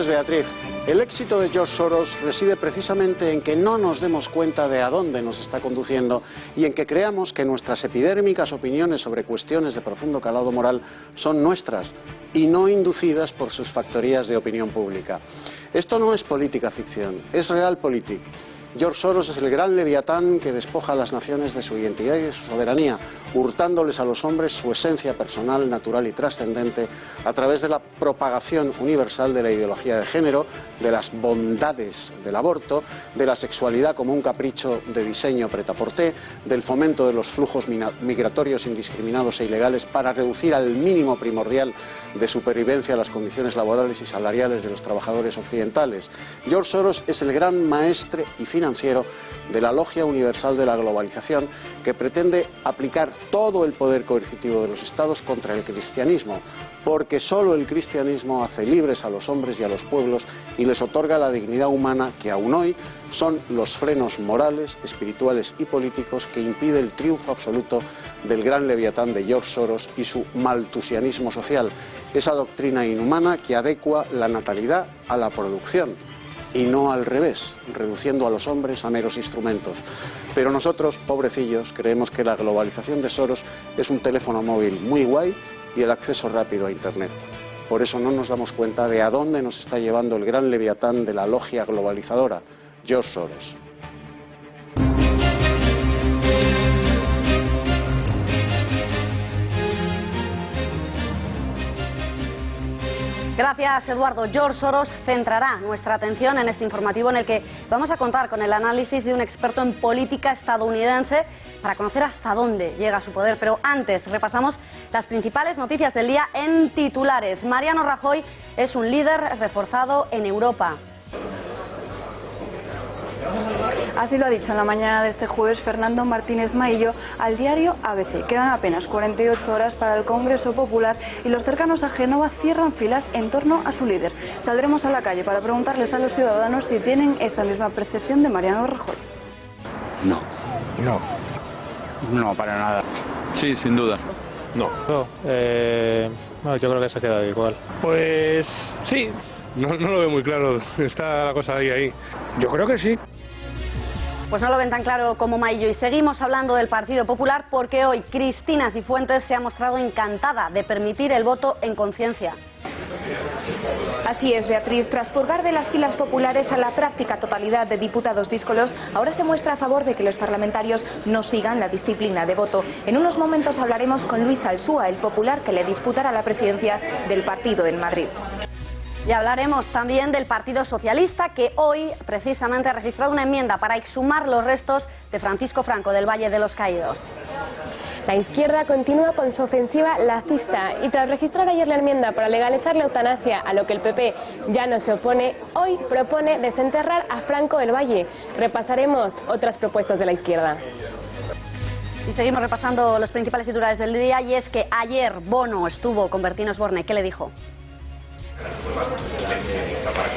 noches, Beatriz. El éxito de George Soros reside precisamente en que no nos demos cuenta de a dónde nos está conduciendo y en que creamos que nuestras epidérmicas opiniones sobre cuestiones de profundo calado moral son nuestras y no inducidas por sus factorías de opinión pública. Esto no es política ficción, es realpolitik. George Soros es el gran leviatán que despoja a las naciones de su identidad y de su soberanía, hurtándoles a los hombres su esencia personal, natural y trascendente a través de la propagación universal de la ideología de género, de las bondades del aborto, de la sexualidad como un capricho de diseño prêt-à-porter, del fomento de los flujos migratorios indiscriminados e ilegales para reducir al mínimo primordial de supervivencia las condiciones laborales y salariales de los trabajadores occidentales. George Soros es el gran maestre y financiero de la logia universal de la globalización que pretende aplicar todo el poder coercitivo de los estados contra el cristianismo, porque solo el cristianismo hace libres a los hombres y a los pueblos y les otorga la dignidad humana que aún hoy son los frenos morales, espirituales y políticos que impide el triunfo absoluto del gran leviatán de George Soros y su maltusianismo social, esa doctrina inhumana que adecua la natalidad a la producción y no al revés, reduciendo a los hombres a meros instrumentos. Pero nosotros, pobrecillos, creemos que la globalización de Soros es un teléfono móvil muy guay y el acceso rápido a Internet. Por eso no nos damos cuenta de a dónde nos está llevando el gran leviatán de la logia globalizadora, George Soros. Gracias, Eduardo. George Soros centrará nuestra atención en este informativo en el que vamos a contar con el análisis de un experto en política estadounidense para conocer hasta dónde llega su poder. Pero antes repasamos las principales noticias del día en titulares. Mariano Rajoy es un líder reforzado en Europa. Así lo ha dicho en la mañana de este jueves Fernando Martínez Maillo al diario ABC. Quedan apenas 48 horas para el Congreso Popular y los cercanos a Génova cierran filas en torno a su líder. Saldremos a la calle para preguntarles a los ciudadanos si tienen esta misma percepción de Mariano Rajoy. No, para nada. Sí, sin duda. No, yo creo que se ha quedado igual. Pues sí, no lo veo muy claro, está la cosa ahí. Yo creo que sí. Pues no lo ven tan claro como Maillo y seguimos hablando del Partido Popular porque hoy Cristina Cifuentes se ha mostrado encantada de permitir el voto en conciencia. Así es, Beatriz. Tras purgar de las filas populares a la práctica totalidad de diputados díscolos, ahora se muestra a favor de que los parlamentarios no sigan la disciplina de voto. En unos momentos hablaremos con Luis Alsúa, el popular que le disputará la presidencia del partido en Madrid. Y hablaremos también del Partido Socialista, que hoy precisamente ha registrado una enmienda para exhumar los restos de Francisco Franco del Valle de los Caídos. La izquierda continúa con su ofensiva lacista y tras registrar ayer la enmienda para legalizar la eutanasia, a lo que el PP ya no se opone, hoy propone desenterrar a Franco del Valle. Repasaremos otras propuestas de la izquierda. Y seguimos repasando los principales titulares del día, y es que ayer Bono estuvo con Bertín Osborne. ¿Qué le dijo?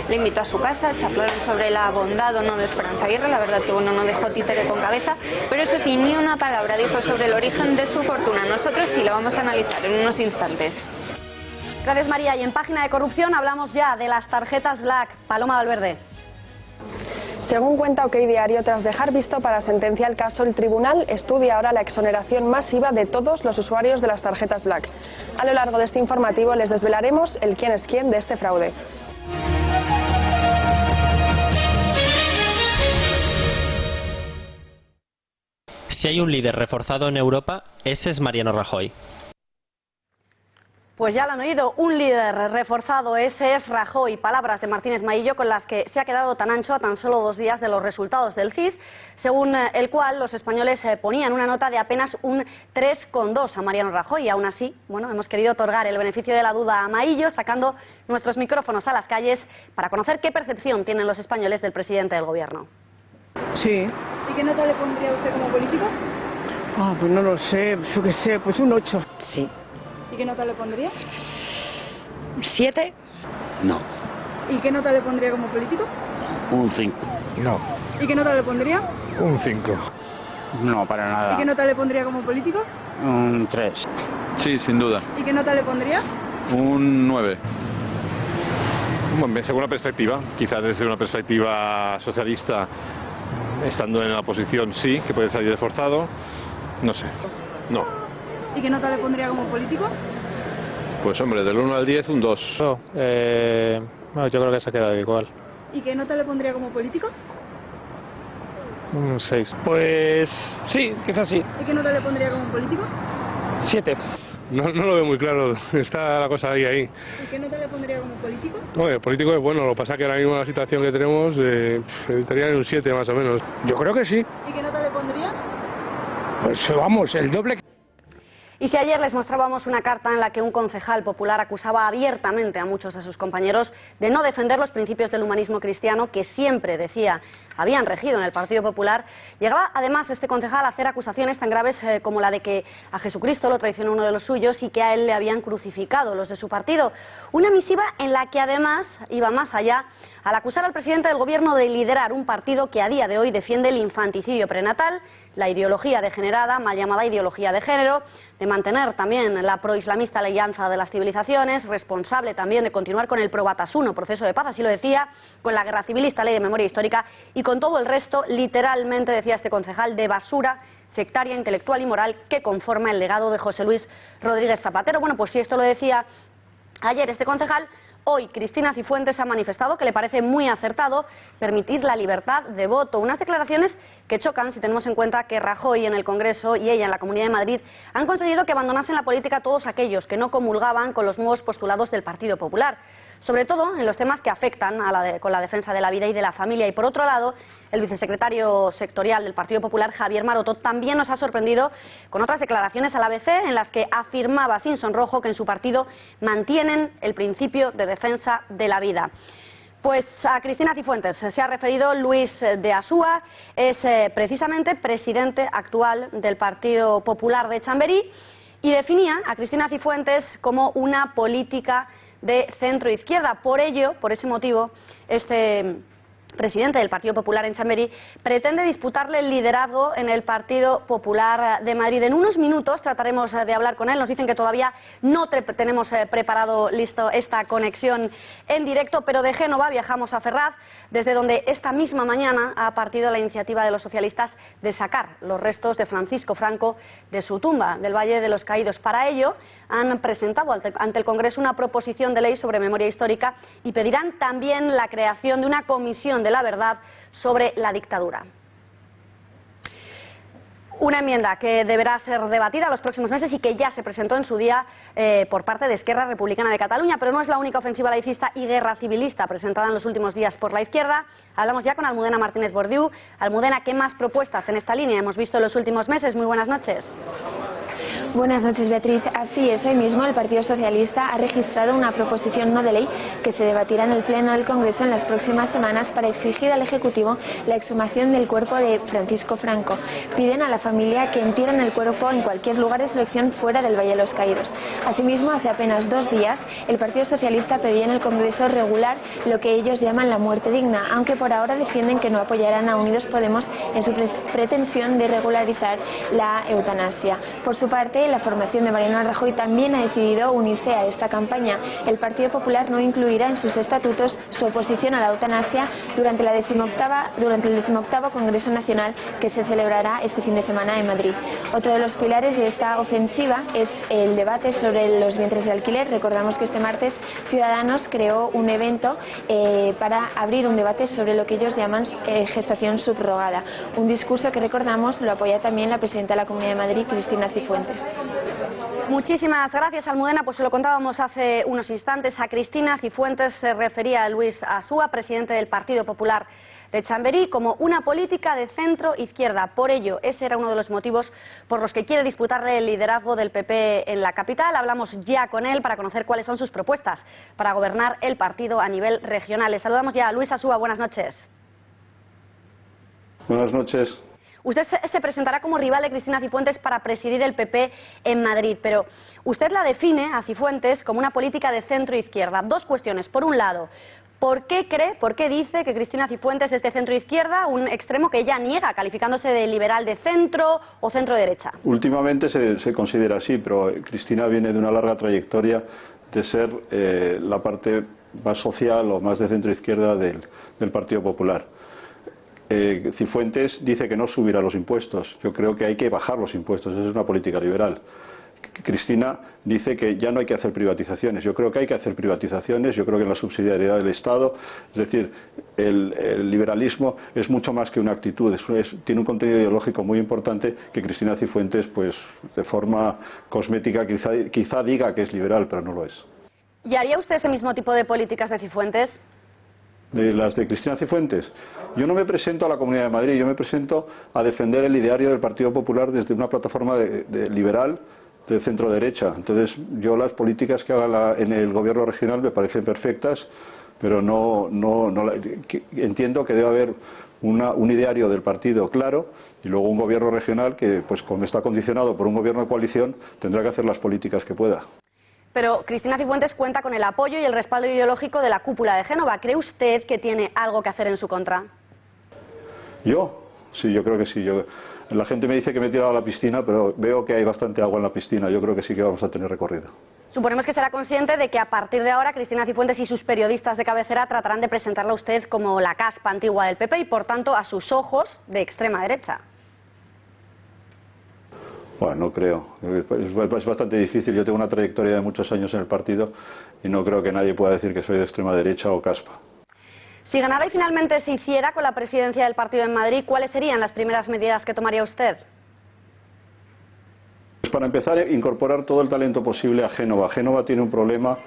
Le invitó a su casa, charlaron sobre la bondad o no de Esperanza Aguirre. La verdad que uno no dejó títere con cabeza, pero eso sí, ni una palabra dijo sobre el origen de su fortuna. Nosotros sí lo vamos a analizar en unos instantes. Gracias, María. Y en Página de Corrupción hablamos ya de las tarjetas Black. Paloma Valverde. Según cuenta OK Diario, tras dejar visto para sentencia el caso, el tribunal estudia ahora la exoneración masiva de todos los usuarios de las tarjetas Black. A lo largo de este informativo les desvelaremos el quién es quién de este fraude. Si hay un líder reforzado en Europa, ese es Mariano Rajoy. Pues ya lo han oído, un líder reforzado, ese es Rajoy. Palabras de Martínez Maillo con las que se ha quedado tan ancho a tan solo 2 días de los resultados del CIS, según el cual los españoles ponían una nota de apenas un 3,2 a Mariano Rajoy. Y aún así, bueno, hemos querido otorgar el beneficio de la duda a Maillo, sacando nuestros micrófonos a las calles para conocer qué percepción tienen los españoles del presidente del gobierno. Sí. ¿Y qué nota le pondría usted como político? Pues no lo sé, yo qué sé, pues un 8. Sí. ¿Y qué nota le pondría? 7. No. ¿Y qué nota le pondría como político? Un 5. No. ¿Y qué nota le pondría? Un 5. No, para nada. ¿Y qué nota le pondría como político? Un 3. Sí, sin duda. ¿Y qué nota le pondría? Un 9. Según la perspectiva, quizás desde una perspectiva socialista, estando en la oposición sí, que puede salir reforzado, no sé, no. ¿Y qué nota le pondría como político? Pues hombre, del 1 al 10 un 2. No, yo creo que se ha quedado igual. ¿Y qué nota le pondría como político? Un 6. Pues sí, quizás sí. ¿Y qué nota le pondría como político? 7. No lo veo muy claro, está la cosa ahí. ¿Y qué nota le pondría como político? Bueno, el político es bueno, lo que pasa es que ahora mismo la situación que tenemos estaría en un 7 más o menos. Yo creo que sí. ¿Y qué nota le pondría? Pues vamos, el doble. Y si ayer les mostrábamos una carta en la que un concejal popular acusaba abiertamente a muchos de sus compañeros de no defender los principios del humanismo cristiano que siempre, decía, habían regido en el Partido Popular, llegaba además este concejal a hacer acusaciones tan graves como la de que a Jesucristo lo traicionó uno de los suyos y que a él le habían crucificado los de su partido. Una misiva en la que además iba más allá al acusar al presidente del gobierno de liderar un partido que a día de hoy defiende el infanticidio prenatal, la ideología degenerada, mal llamada ideología de género, de mantener también la proislamista alianza de las civilizaciones, responsable también de continuar con el pro Batasuna, proceso de paz, así lo decía, con la guerra civilista, ley de memoria histórica y con todo el resto, literalmente, decía este concejal, de basura sectaria, intelectual y moral que conforma el legado de José Luis Rodríguez Zapatero. Bueno, pues si esto lo decía ayer este concejal, hoy Cristina Cifuentes ha manifestado que le parece muy acertado permitir la libertad de voto. Unas declaraciones que chocan si tenemos en cuenta que Rajoy en el Congreso y ella en la Comunidad de Madrid han conseguido que abandonasen la política a todos aquellos que no comulgaban con los nuevos postulados del Partido Popular. Sobre todo en los temas que afectan con la defensa de la vida y de la familia. Y por otro lado, el vicesecretario sectorial del Partido Popular, Javier Maroto, también nos ha sorprendido con otras declaraciones al ABC en las que afirmaba sin sonrojo que en su partido mantienen el principio de defensa de la vida. Pues a Cristina Cifuentes se ha referido Luis de Asúa, es precisamente presidente actual del Partido Popular de Chamberí y definía a Cristina Cifuentes como una política de centro-izquierda. Por ello, por ese motivo, este presidente del Partido Popular en Chamberí pretende disputarle el liderazgo en el Partido Popular de Madrid. En unos minutos trataremos de hablar con él. Nos dicen que todavía no tenemos preparado listo esta conexión en directo, pero de Génova viajamos a Ferraz, desde donde esta misma mañana ha partido la iniciativa de los socialistas de sacar los restos de Francisco Franco de su tumba del Valle de los Caídos. Para ello han presentado ante el Congreso una proposición de ley sobre memoria histórica y pedirán también la creación de una comisión de la verdad sobre la dictadura. Una enmienda que deberá ser debatida los próximos meses y que ya se presentó en su día por parte de Esquerra Republicana de Cataluña, pero no es la única ofensiva laicista y guerra civilista presentada en los últimos días por la izquierda. Hablamos ya con Almudena Martínez Bordiú. Almudena, ¿qué más propuestas en esta línea hemos visto en los últimos meses? Muy buenas noches. Buenas noches, Beatriz. Así es, hoy mismo el Partido Socialista ha registrado una proposición no de ley que se debatirá en el Pleno del Congreso en las próximas semanas para exigir al Ejecutivo la exhumación del cuerpo de Francisco Franco. Piden a la familia que entierren el cuerpo en cualquier lugar de su elección fuera del Valle de los Caídos. Asimismo, hace apenas 2 días, el Partido Socialista pedía en el Congreso regular lo que ellos llaman la muerte digna, aunque por ahora defienden que no apoyarán a Unidos Podemos en su pretensión de regularizar la eutanasia. Por su parte, la formación de Mariano Rajoy también ha decidido unirse a esta campaña. El Partido Popular no incluirá en sus estatutos su oposición a la eutanasia durante el 18º Congreso Nacional que se celebrará este fin de semana en Madrid. Otro de los pilares de esta ofensiva es el debate sobre los vientres de alquiler. Recordamos que este martes Ciudadanos creó un evento para abrir un debate sobre lo que ellos llaman gestación subrogada. Un discurso que, recordamos, lo apoya también la presidenta de la Comunidad de Madrid, Cristina Cifuentes. Muchísimas gracias, Almudena. Pues se lo contábamos hace unos instantes. A Cristina Cifuentes se refería a Luis Asúa, presidente del Partido Popular de Chamberí, como una política de centro-izquierda. Por ello, ese era uno de los motivos por los que quiere disputarle el liderazgo del PP en la capital. Hablamos ya con él para conocer cuáles son sus propuestas para gobernar el partido a nivel regional. Le saludamos ya a Luis Asúa. Buenas noches. Buenas noches. Usted se presentará como rival de Cristina Cifuentes para presidir el PP en Madrid, pero usted la define a Cifuentes como una política de centro-izquierda. Dos cuestiones. Por un lado, ¿por qué dice que Cristina Cifuentes es de centro-izquierda, un extremo que ella niega, calificándose de liberal de centro o centro-derecha? Últimamente se considera así, pero Cristina viene de una larga trayectoria de ser la parte más social o más de centro-izquierda del Partido Popular. Cifuentes dice que no subirá los impuestos. Yo creo que hay que bajar los impuestos, esa es una política liberal. Cristina dice que ya no hay que hacer privatizaciones. Yo creo que hay que hacer privatizaciones, yo creo que en la subsidiariedad del Estado, es decir, el liberalismo es mucho más que una actitud, tiene un contenido ideológico muy importante que Cristina Cifuentes, pues de forma cosmética, quizá diga que es liberal, pero no lo es. ¿Y haría usted ese mismo tipo de políticas de Cifuentes? De las de Cristina Cifuentes. Yo no me presento a la Comunidad de Madrid, yo me presento a defender el ideario del Partido Popular desde una plataforma de liberal, de centro derecha. Entonces yo las políticas que haga en el gobierno regional me parecen perfectas, pero entiendo que debe haber un ideario del partido claro y luego un gobierno regional que, pues como está condicionado por un gobierno de coalición, tendrá que hacer las políticas que pueda. Pero Cristina Cifuentes cuenta con el apoyo y el respaldo ideológico de la cúpula de Génova. ¿Cree usted que tiene algo que hacer en su contra? ¿Yo? Sí, yo creo que sí. La gente me dice que me he tirado a la piscina, pero veo que hay bastante agua en la piscina. Yo creo que sí que vamos a tener recorrido. Suponemos que será consciente de que a partir de ahora Cristina Cifuentes y sus periodistas de cabecera tratarán de presentarla a usted como la caspa antigua del PP y, por tanto, a sus ojos, de extrema derecha. Bueno, no creo. Es bastante difícil. Yo tengo una trayectoria de muchos años en el partido y no creo que nadie pueda decir que soy de extrema derecha o caspa. Si ganara y finalmente se hiciera con la presidencia del partido en Madrid, ¿cuáles serían las primeras medidas que tomaría usted? Pues para empezar, incorporar todo el talento posible a Génova. Génova tiene un problema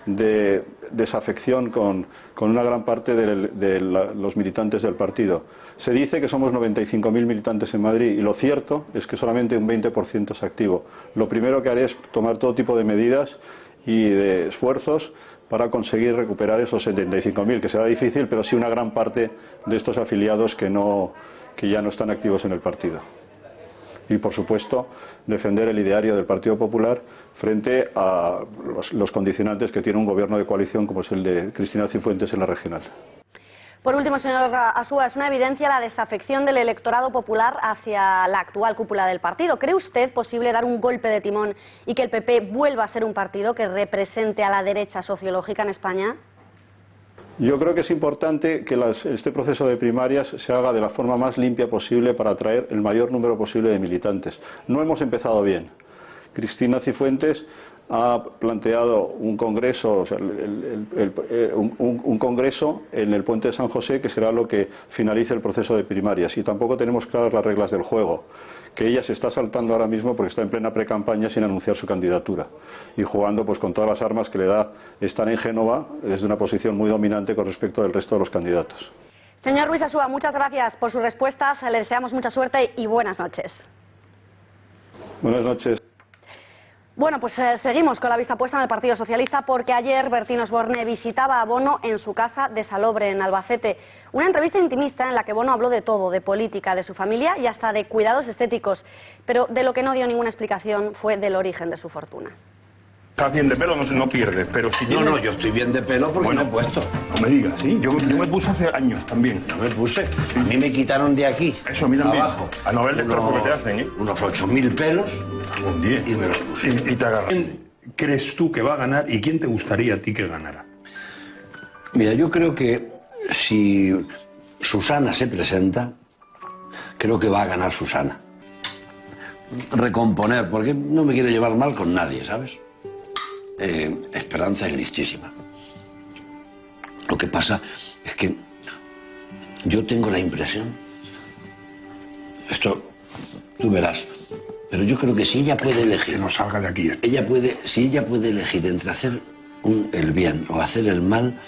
de desafección con una gran parte de los militantes del partido. Se dice que somos 95.000 militantes en Madrid y lo cierto es que solamente un 20% es activo. Lo primero que haré es tomar todo tipo de medidas y de esfuerzos para conseguir recuperar esos 75.000, que será difícil, pero sí una gran parte de estos afiliados que ya no están activos en el partido. Y, por supuesto, defender el ideario del Partido Popular frente a los condicionantes que tiene un gobierno de coalición como es el de Cristina Cifuentes en la regional. Por último, señor Asúa, es una evidencia la desafección del electorado popular hacia la actual cúpula del partido. ¿Cree usted posible dar un golpe de timón y que el PP vuelva a ser un partido que represente a la derecha sociológica en España? Yo creo que es importante que este proceso de primarias se haga de la forma más limpia posible para atraer el mayor número posible de militantes. No hemos empezado bien. Cristina Cifuentes ha planteado un congreso, un congreso en el Puente de San José que será lo que finalice el proceso de primarias. Y tampoco tenemos claras las reglas del juego, que ella se está saltando ahora mismo porque está en plena precampaña sin anunciar su candidatura y jugando pues con todas las armas que le da estar en Génova desde una posición muy dominante con respecto del resto de los candidatos. Señor Ruiz Asúa, muchas gracias por sus respuestas, le deseamos mucha suerte y buenas noches. Buenas noches. Bueno, pues seguimos con la vista puesta en el Partido Socialista porque ayer Bertín Osborne visitaba a Bono en su casa de Salobre, en Albacete. Una entrevista intimista en la que Bono habló de todo, de política, de su familia y hasta de cuidados estéticos. Pero de lo que no dio ninguna explicación fue del origen de su fortuna. Estás bien de pelo, no pierdes, pero si tienes... No, yo estoy bien de pelo porque bueno, me he puesto. No me digas, ¿sí? Yo me puse hace años también. No me puse. A mí me quitaron de aquí. Eso, mira, abajo. A no ver el destrozo que te hacen, ¿eh? Unos 8.000 pelos. Un día. Y me los puse. Y te agarras. ¿Quién crees tú que va a ganar y quién te gustaría a ti que ganara? Mira, yo creo que si Susana se presenta, creo que va a ganar Susana. Recomponer, porque no me quiero llevar mal con nadie, ¿sabes? Esperanza es listísima. Lo que pasa es que yo tengo la impresión, esto tú verás, pero yo creo que si ella puede elegir, que no salga de aquí, si ella puede elegir entre hacer el bien o hacer el mal,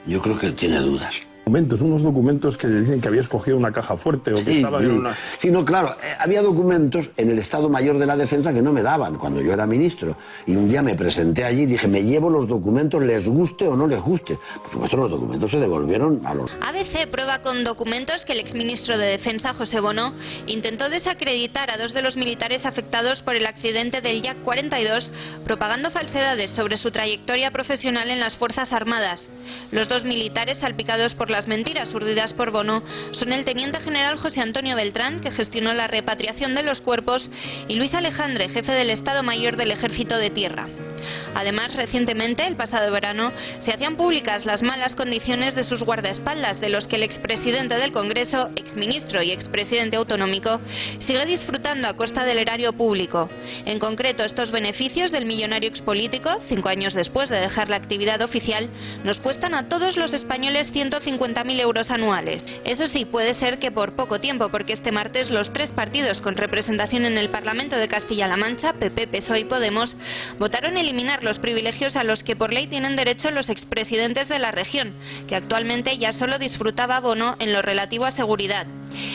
yo creo que tiene dudas. Unos documentos que dicen que había escogido una caja fuerte o que estaba en una... Sí, no, claro, había documentos en el Estado Mayor de la Defensa que no me daban cuando yo era ministro. Y un día me presenté allí y dije, me llevo los documentos, les guste o no les guste. Por supuesto, los documentos se devolvieron a los... ABC prueba con documentos que el exministro de Defensa, José Bono, intentó desacreditar a dos de los militares afectados por el accidente del Yak 42, propagando falsedades sobre su trayectoria profesional en las Fuerzas Armadas. Los dos militares salpicados por las mentiras urdidas por Bono son el teniente general José Antonio Beltrán, que gestionó la repatriación de los cuerpos, y Luis Alejandre, jefe del Estado Mayor del Ejército de Tierra. Además, recientemente, el pasado verano, se hacían públicas las malas condiciones de sus guardaespaldas, de los que el expresidente del Congreso, exministro y expresidente autonómico, sigue disfrutando a costa del erario público. En concreto, estos beneficios del millonario expolítico, 5 años después de dejar la actividad oficial, nos cuestan a todos los españoles 150.000 euros anuales. Eso sí, puede ser que por poco tiempo, porque este martes los 3 partidos con representación en el Parlamento de Castilla-La Mancha, PP, PSOE y Podemos, votaron eliminar los privilegios a los que por ley tienen derecho los expresidentes de la región, que actualmente ya solo disfrutaba Bono en lo relativo a seguridad.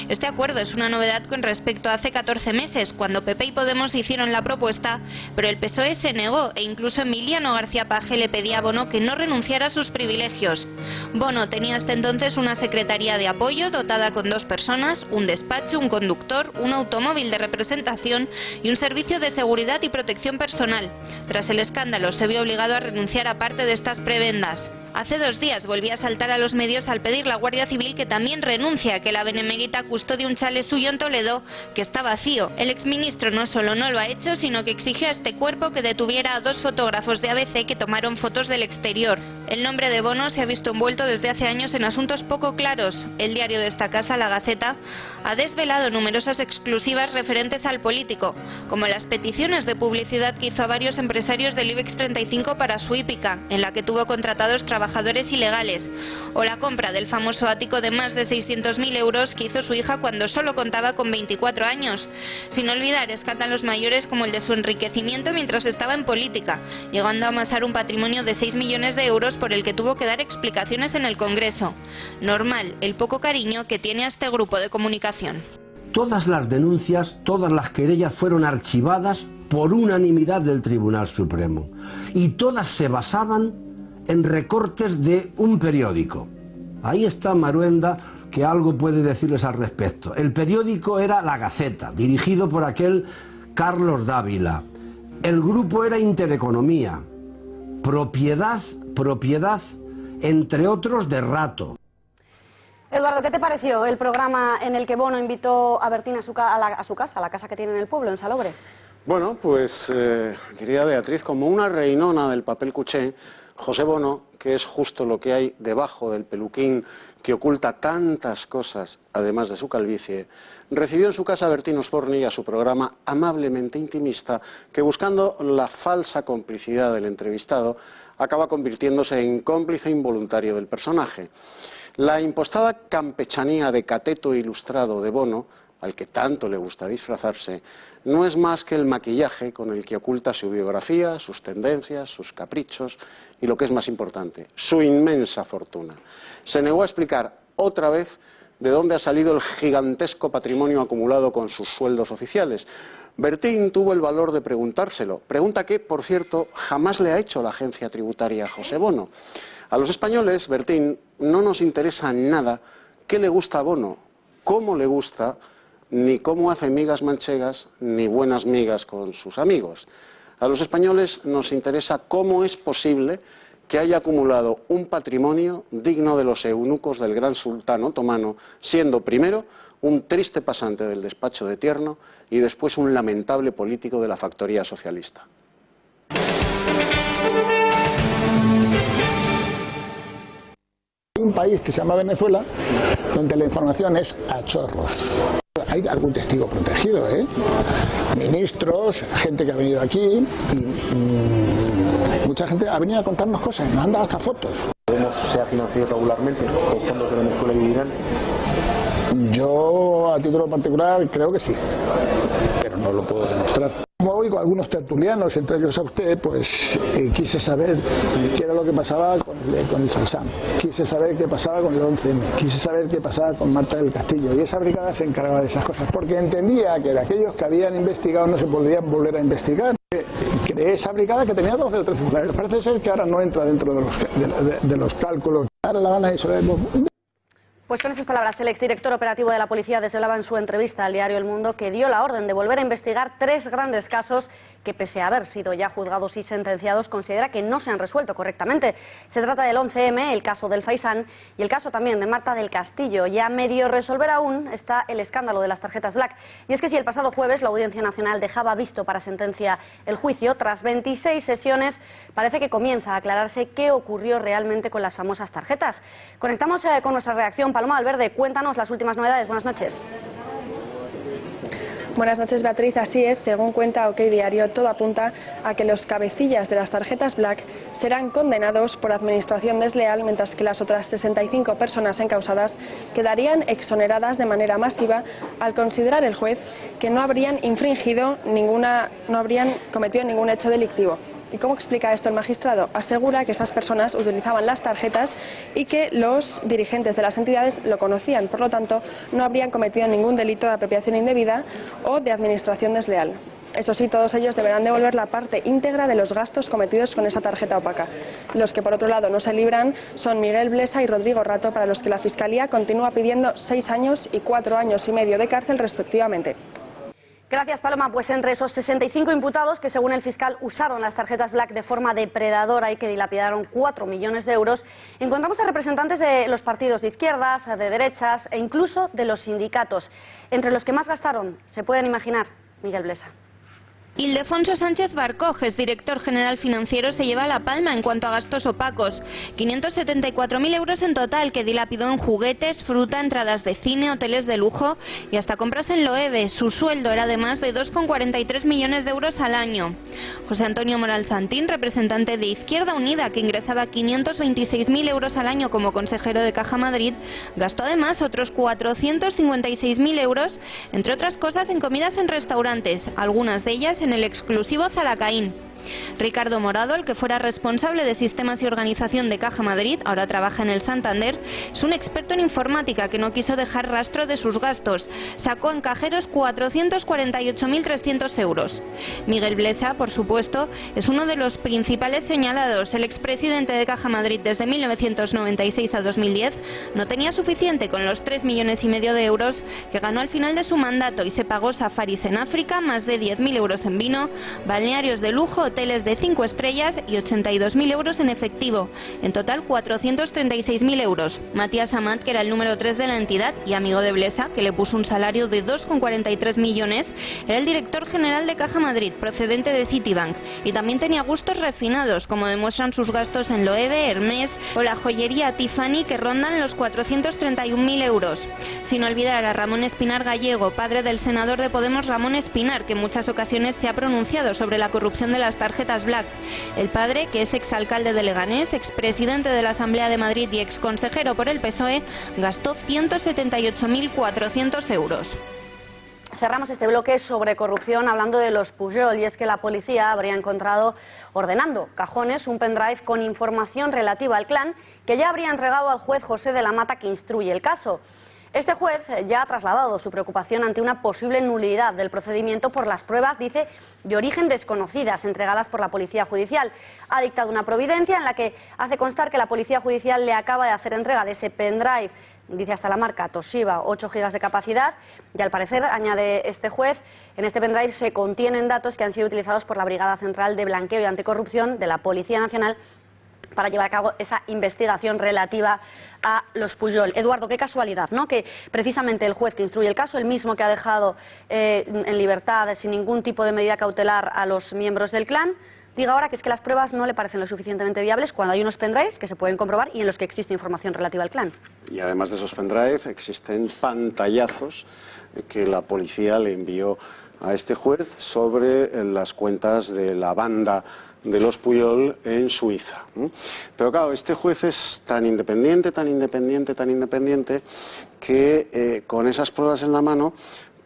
Este acuerdo es una novedad con respecto a hace 14 meses, cuando PP y Podemos hicieron la propuesta, pero el PSOE se negó e incluso Emiliano García Paje le pedía a Bono que no renunciara a sus privilegios. Bono tenía hasta entonces una secretaría de apoyo dotada con 2 personas, un despacho, un conductor, un automóvil de representación y un servicio de seguridad y protección personal. Tras el escándalo se vio obligado a renunciar a parte de estas prebendas. Hace 2 días volvía a saltar a los medios al pedir la Guardia Civil que también renuncie a que la benemérita custodie un chalet suyo en Toledo que está vacío. El exministro no solo no lo ha hecho, sino que exigió a este cuerpo que detuviera a 2 fotógrafos de ABC que tomaron fotos del exterior. El nombre de Bono se ha visto envuelto desde hace años en asuntos poco claros. El diario de esta casa, La Gaceta, ha desvelado numerosas exclusivas referentes al político, como las peticiones de publicidad que hizo a varios empresarios del IBEX 35 para su hípica, en la que tuvo contratados trabajadores ilegales, o la compra del famoso ático de más de 600.000 euros que hizo su hija cuando solo contaba con 24 años, sin olvidar escándalos mayores como el de su enriquecimiento mientras estaba en política, llegando a amasar un patrimonio de 6 millones de euros por el que tuvo que dar explicaciones en el Congreso. Normal, el poco cariño que tiene a este grupo de comunicación. Todas las denuncias, todas las querellas fueron archivadas por unanimidad del Tribunal Supremo y todas se basaban en recortes de un periódico. Ahí está Maruenda, que algo puede decirles al respecto. El periódico era La Gaceta, dirigido por aquel Carlos Dávila. El grupo era Intereconomía, propiedad, entre otros, de Rato. Eduardo, ¿qué te pareció el programa en el que Bono invitó a Bertín a su casa, a la casa que tiene en el pueblo, en Salobre? Bueno, pues, querida Beatriz, como una reinona del papel cuché, José Bono, que es justo lo que hay debajo del peluquín que oculta tantas cosas, además de su calvicie, recibió en su casa a Bertín Osborne y a su programa amablemente intimista, que buscando la falsa complicidad del entrevistado, acaba convirtiéndose en cómplice involuntario del personaje. La impostada campechanía de cateto ilustrado de Bono, al que tanto le gusta disfrazarse, no es más que el maquillaje con el que oculta su biografía, sus tendencias, sus caprichos y, lo que es más importante, su inmensa fortuna. Se negó a explicar otra vez de dónde ha salido el gigantesco patrimonio acumulado con sus sueldos oficiales. Bertín tuvo el valor de preguntárselo, pregunta que, por cierto, jamás le ha hecho la agencia tributaria a José Bono. A los españoles, Bertín, no nos interesa nada qué le gusta a Bono, cómo le gusta, ni cómo hace migas manchegas, ni buenas migas con sus amigos. A los españoles nos interesa cómo es posible que haya acumulado un patrimonio digno de los eunucos del gran sultán otomano, siendo primero un triste pasante del despacho de Tierno y después un lamentable político de la factoría socialista. Hay un país que se llama Venezuela donde la información es a chorros. Hay algún testigo protegido, ministros, gente que ha venido aquí y mucha gente ha venido a contarnos cosas, nos han dado hasta fotos. ¿Podemos ser financiados regularmente con fondos de Venezuela y Irán? Yo, a título particular, creo que sí, pero no lo puedo demostrar. Como oigo a algunos tertulianos, entre ellos a usted, pues quise saber qué era lo que pasaba con el Salsam, quise saber qué pasaba con el 11M, quise saber qué pasaba con Marta del Castillo, y esa brigada se encargaba de esas cosas, porque entendía que de aquellos que habían investigado no se podían volver a investigar. Creé esa brigada que tenía 12 o 13 funcionarios. Parece ser que ahora no entra dentro de los cálculos. Ahora la van a eso. Pues con esas palabras, el exdirector operativo de la policía desvelaba en su entrevista al diario El Mundo que dio la orden de volver a investigar 3 grandes casos que pese a haber sido ya juzgados y sentenciados, considera que no se han resuelto correctamente. Se trata del 11M, el caso del Faisán y el caso también de Marta del Castillo. Ya medio resolver aún está el escándalo de las tarjetas Black. Y es que si el pasado jueves la Audiencia Nacional dejaba visto para sentencia el juicio, tras 26 sesiones parece que comienza a aclararse qué ocurrió realmente con las famosas tarjetas. Conectamos con nuestra redacción. Paloma Valverde, cuéntanos las últimas novedades. Buenas noches. Buenas noches, Beatriz. Así es, según cuenta OK Diario, todo apunta a que los cabecillas de las tarjetas Black serán condenados por administración desleal, mientras que las otras 65 personas encausadas quedarían exoneradas de manera masiva al considerar el juez que no habrían cometido ningún hecho delictivo. ¿Y cómo explica esto el magistrado? Asegura que estas personas utilizaban las tarjetas y que los dirigentes de las entidades lo conocían, por lo tanto no habrían cometido ningún delito de apropiación indebida o de administración desleal. Eso sí, todos ellos deberán devolver la parte íntegra de los gastos cometidos con esa tarjeta opaca. Los que por otro lado no se libran son Miguel Blesa y Rodrigo Rato, para los que la Fiscalía continúa pidiendo 6 años y 4 años y medio de cárcel respectivamente. Gracias, Paloma. Pues entre esos 65 imputados que, según el fiscal, usaron las tarjetas Black de forma depredadora y que dilapidaron 4 millones de euros, encontramos a representantes de los partidos de izquierdas, de derechas e incluso de los sindicatos. Entre los que más gastaron, se pueden imaginar, Miguel Blesa. Ildefonso Sánchez Barcoges, director general financiero, se lleva la palma en cuanto a gastos opacos. 574.000 euros en total, que dilapidó en juguetes, fruta, entradas de cine, hoteles de lujo y hasta compras en Loewe. Su sueldo era de más de 2,43 millones de euros al año. José Antonio Moral Santín, representante de Izquierda Unida, que ingresaba 526.000 euros al año como consejero de Caja Madrid, gastó además otros 456.000 euros, entre otras cosas en comidas en restaurantes, algunas de ellas en el exclusivo Zalacaín. Ricardo Morado, el que fuera responsable de sistemas y organización de Caja Madrid, ahora trabaja en el Santander, es un experto en informática que no quiso dejar rastro de sus gastos. Sacó en cajeros 448.300 euros. Miguel Blesa, por supuesto, es uno de los principales señalados. El expresidente de Caja Madrid desde 1996 a 2010 no tenía suficiente con los 3,5 millones de euros que ganó al final de su mandato y se pagó safaris en África, más de 10.000 euros en vino, balnearios de lujo, hoteles de 5 estrellas y 82.000 euros en efectivo. En total 436.000 euros. Matías Amat, que era el número 3 de la entidad y amigo de Blesa, que le puso un salario de 2,43 millones, era el director general de Caja Madrid, procedente de Citibank, y también tenía gustos refinados, como demuestran sus gastos en Loewe, Hermès o la joyería Tiffany, que rondan los 431.000 euros. Sin olvidar a Ramón Espinar Gallego, padre del senador de Podemos Ramón Espinar, que en muchas ocasiones se ha pronunciado sobre la corrupción de las tarjetas Black. El padre, que es exalcalde de Leganés, expresidente de la Asamblea de Madrid y exconsejero por el PSOE, gastó 178.400 euros. Cerramos este bloque sobre corrupción hablando de los Pujol, y es que la policía habría encontrado, ordenando cajones, un pendrive con información relativa al clan que ya habría entregado al juez José de la Mata, que instruye el caso. Este juez ya ha trasladado su preocupación ante una posible nulidad del procedimiento por las pruebas, dice, de origen desconocidas entregadas por la Policía Judicial. Ha dictado una providencia en la que hace constar que la Policía Judicial le acaba de hacer entrega de ese pendrive, dice hasta la marca Toshiba, 8 gigas de capacidad, y al parecer, añade este juez, en este pendrive se contienen datos que han sido utilizados por la Brigada Central de Blanqueo y Anticorrupción de la Policía Nacional para llevar a cabo esa investigación relativa a los Pujol. Eduardo, qué casualidad, ¿no?, que precisamente el juez que instruye el caso, el mismo que ha dejado en libertad sin ningún tipo de medida cautelar a los miembros del clan, diga ahora que es que las pruebas no le parecen lo suficientemente viables cuando hay unos pendrives que se pueden comprobar y en los que existe información relativa al clan. Y además de esos pendrives existen pantallazos que la policía le envió a este juez sobre las cuentas de la banda de los Pujol en Suiza. Pero claro, este juez es tan independiente, que con esas pruebas en la mano,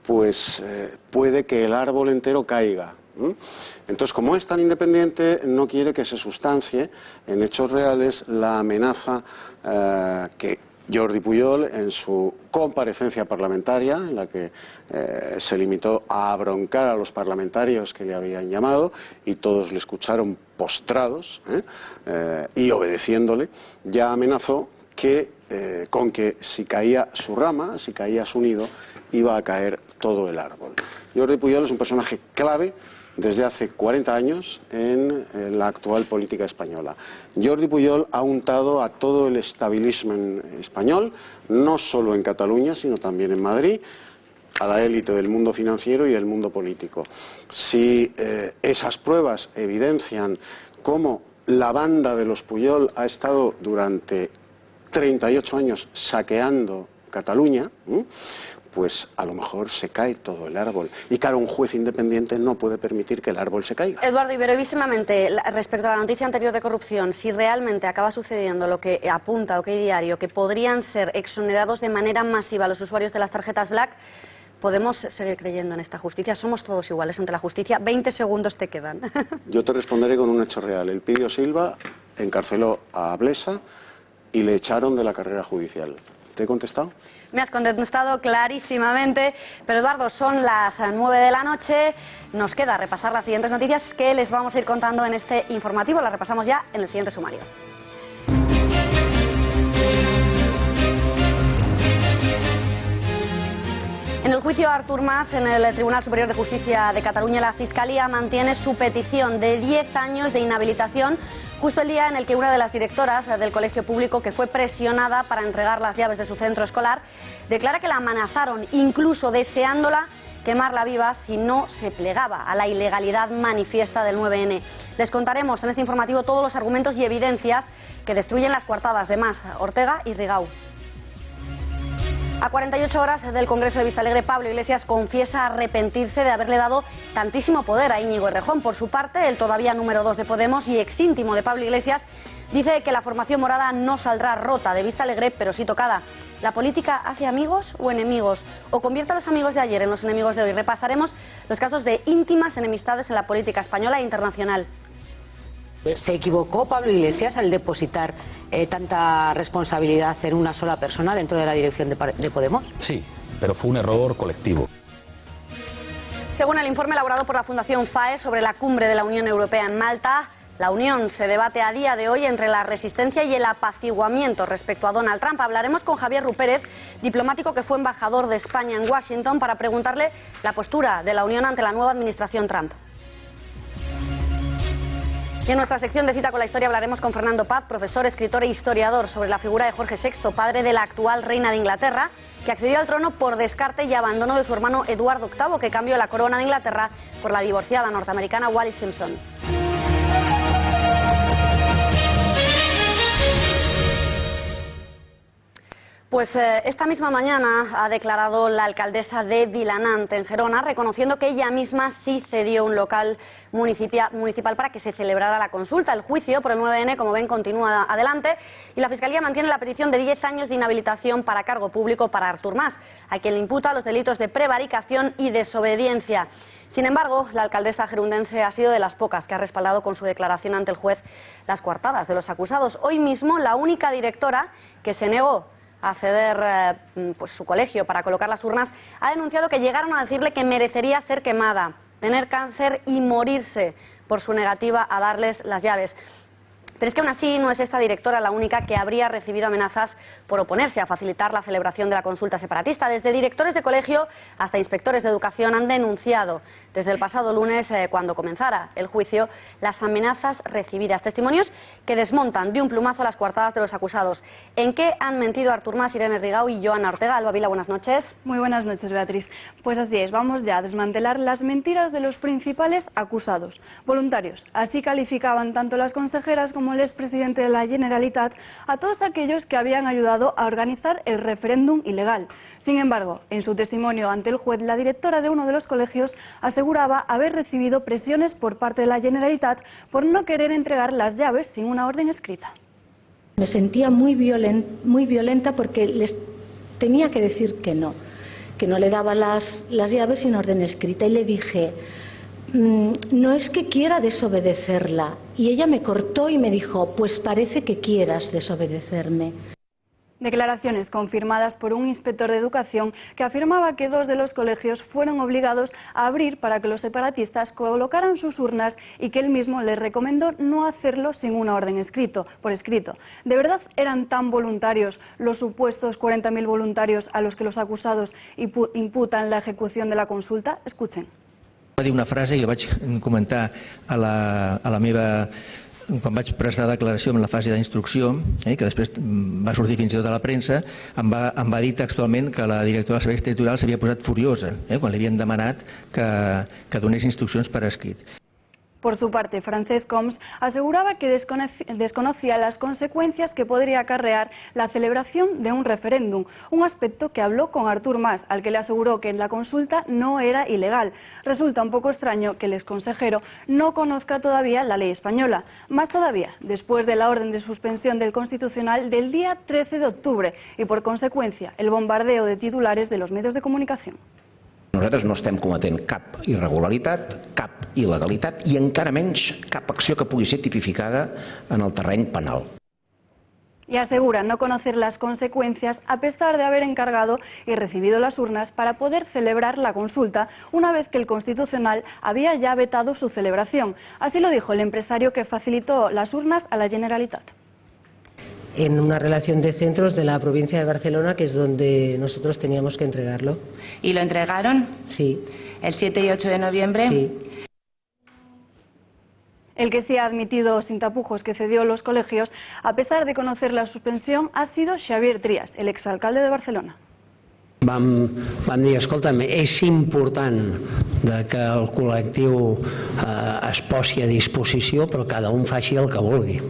pues puede que el árbol entero caiga. Entonces, como es tan independiente, no quiere que se sustancie en hechos reales la amenaza que Jordi Pujol, en su comparecencia parlamentaria, en la que se limitó a broncar a los parlamentarios que le habían llamado, y todos le escucharon postrados y obedeciéndole, ya amenazó que con que si caía su rama, si caía su nido, iba a caer todo el árbol. Jordi Pujol es un personaje clave desde hace 40 años en la actual política española. Jordi Pujol ha untado a todo el establishment español, no solo en Cataluña, sino también en Madrid, a la élite del mundo financiero y del mundo político. Si esas pruebas evidencian cómo la banda de los Pujol ha estado durante 38 años saqueando Cataluña, pues a lo mejor se cae todo el árbol. Y claro, un juez independiente no puede permitir que el árbol se caiga. Eduardo, y brevísimamente, respecto a la noticia anterior de corrupción, si realmente acaba sucediendo lo que apunta OK Diario, que podrían ser exonerados de manera masiva los usuarios de las tarjetas Black, ¿podemos seguir creyendo en esta justicia? Somos todos iguales ante la justicia. 20 segundos te quedan. Yo te responderé con un hecho real. Elpidio Silva encarceló a Blesa y le echaron de la carrera judicial. ¿Te he contestado? Me has contestado clarísimamente, pero Eduardo, son las 9 de la noche, nos queda repasar las siguientes noticias que les vamos a ir contando en este informativo, las repasamos ya en el siguiente sumario. En el juicio a Artur Mas en el Tribunal Superior de Justicia de Cataluña, la Fiscalía mantiene su petición de 10 años de inhabilitación justo el día en el que una de las directoras del colegio público, que fue presionada para entregar las llaves de su centro escolar, declara que la amenazaron, incluso deseándola quemarla viva si no se plegaba a la ilegalidad manifiesta del 9N. Les contaremos en este informativo todos los argumentos y evidencias que destruyen las coartadas de Mas, Ortega y Rigau. A 48 horas del Congreso de Vistalegre, Pablo Iglesias confiesa arrepentirse de haberle dado tantísimo poder a Íñigo Errejón. Por su parte, el todavía número 2 de Podemos y ex íntimo de Pablo Iglesias dice que la formación morada no saldrá rota de Vistalegre, pero sí tocada. ¿La política hace amigos o enemigos? ¿O convierte a los amigos de ayer en los enemigos de hoy? Repasaremos los casos de íntimas enemistades en la política española e internacional. ¿Se equivocó Pablo Iglesias al depositar tanta responsabilidad en una sola persona dentro de la dirección de Podemos? Sí, pero fue un error colectivo. Según el informe elaborado por la Fundación FAE sobre la cumbre de la Unión Europea en Malta, la Unión se debate a día de hoy entre la resistencia y el apaciguamiento respecto a Donald Trump. Hablaremos con Javier Rupérez, diplomático que fue embajador de España en Washington, para preguntarle la postura de la Unión ante la nueva administración Trump. Y en nuestra sección de Cita con la Historia hablaremos con Fernando Paz, profesor, escritor e historiador, sobre la figura de Jorge VI, padre de la actual reina de Inglaterra, que accedió al trono por descarte y abandono de su hermano Eduardo VIII, que cambió la corona de Inglaterra por la divorciada norteamericana Wallis Simpson. Pues esta misma mañana ha declarado la alcaldesa de Vilanant, en Gerona, reconociendo que ella misma sí cedió un local municipal para que se celebrara la consulta. El juicio por el 9N, como ven, continúa adelante y la Fiscalía mantiene la petición de 10 años de inhabilitación para cargo público para Artur Mas, a quien le imputa los delitos de prevaricación y desobediencia. Sin embargo, la alcaldesa gerundense ha sido de las pocas que ha respaldado con su declaración ante el juez las coartadas de los acusados. Hoy mismo, la única directora que se negó a ceder pues, su colegio para colocar las urnas, ha denunciado que llegaron a decirle que merecería ser quemada, tener cáncer y morirse por su negativa a darles las llaves. Pero es que aún así no es esta directora la única que habría recibido amenazas por oponerse a facilitar la celebración de la consulta separatista. Desde directores de colegio hasta inspectores de educación han denunciado desde el pasado lunes, cuando comenzara el juicio, las amenazas recibidas. Testimonios que desmontan de un plumazo las coartadas de los acusados. ¿En qué han mentido Artur Mas, Irene Rigau y Joana Ortega? Alba Vila, buenas noches. Muy buenas noches, Beatriz. Pues así es, vamos ya a desmantelar las mentiras de los principales acusados. Voluntarios. Así calificaban tanto las consejeras como el expresidente de la Generalitat a todos aquellos que habían ayudado a organizar el referéndum ilegal. Sin embargo, en su testimonio ante el juez, la directora de uno de los colegios aseguraba haber recibido presiones por parte de la Generalitat por no querer entregar las llaves sin una orden escrita. Me sentía muy violenta porque les tenía que decir que no le daba las llaves sin orden escrita, y le dije: no es que quiera desobedecerla. Y ella me cortó y me dijo: pues parece que quieras desobedecerme. Declaraciones confirmadas por un inspector de educación que afirmaba que 2 de los colegios fueron obligados a abrir para que los separatistas colocaran sus urnas y que él mismo les recomendó no hacerlo sin una orden por escrito. ¿De verdad eran tan voluntarios los supuestos 40.000 voluntarios a los que los acusados imputan la ejecución de la consulta? Escuchen. Va dir una frase i la vaig comentar a la meva... quan vaig prestar declaració en la fase d'instrucció, que després va sortir fins i tot a la premsa, em va dir textualment que la directora dels serveis territorials s'havia posat furiosa quan li havien demanat que donés instruccions per escrit. Por su parte, Francesc Homs aseguraba que desconocía las consecuencias que podría acarrear la celebración de un referéndum, un aspecto que habló con Artur Mas, al que le aseguró que la consulta no era ilegal. Resulta un poco extraño que el exconsejero no conozca todavía la ley española. Más todavía, después de la orden de suspensión del Constitucional del día 13 de octubre y, por consecuencia, el bombardeo de titulares de los medios de comunicación. Nosaltres no estem cometent cap irregularitat, cap il·legalitat i encara menys cap acció que pugui ser tipificada en el terreny penal. Y asegura no conocer las consecuencias a pesar de haber encargado y recibido las urnas para poder celebrar la consulta una vez que el Constitucional había ya vetado su celebración. Así lo dijo el empresario que facilitó las urnas a la Generalitat. En una relación de centros de la provincia de Barcelona, que es donde nosotros teníamos que entregarlo. ¿Y lo entregaron? Sí. ¿El 7 y 8 de noviembre? Sí. El que sí ha admitido sin tapujos que cedió los colegios, a pesar de conocer la suspensión, ha sido Xavier Trias, el exalcalde de Barcelona. Vam dir, escolta'm, és important que el col·lectiu es posi a disposició, però cada un faci el que vulgui.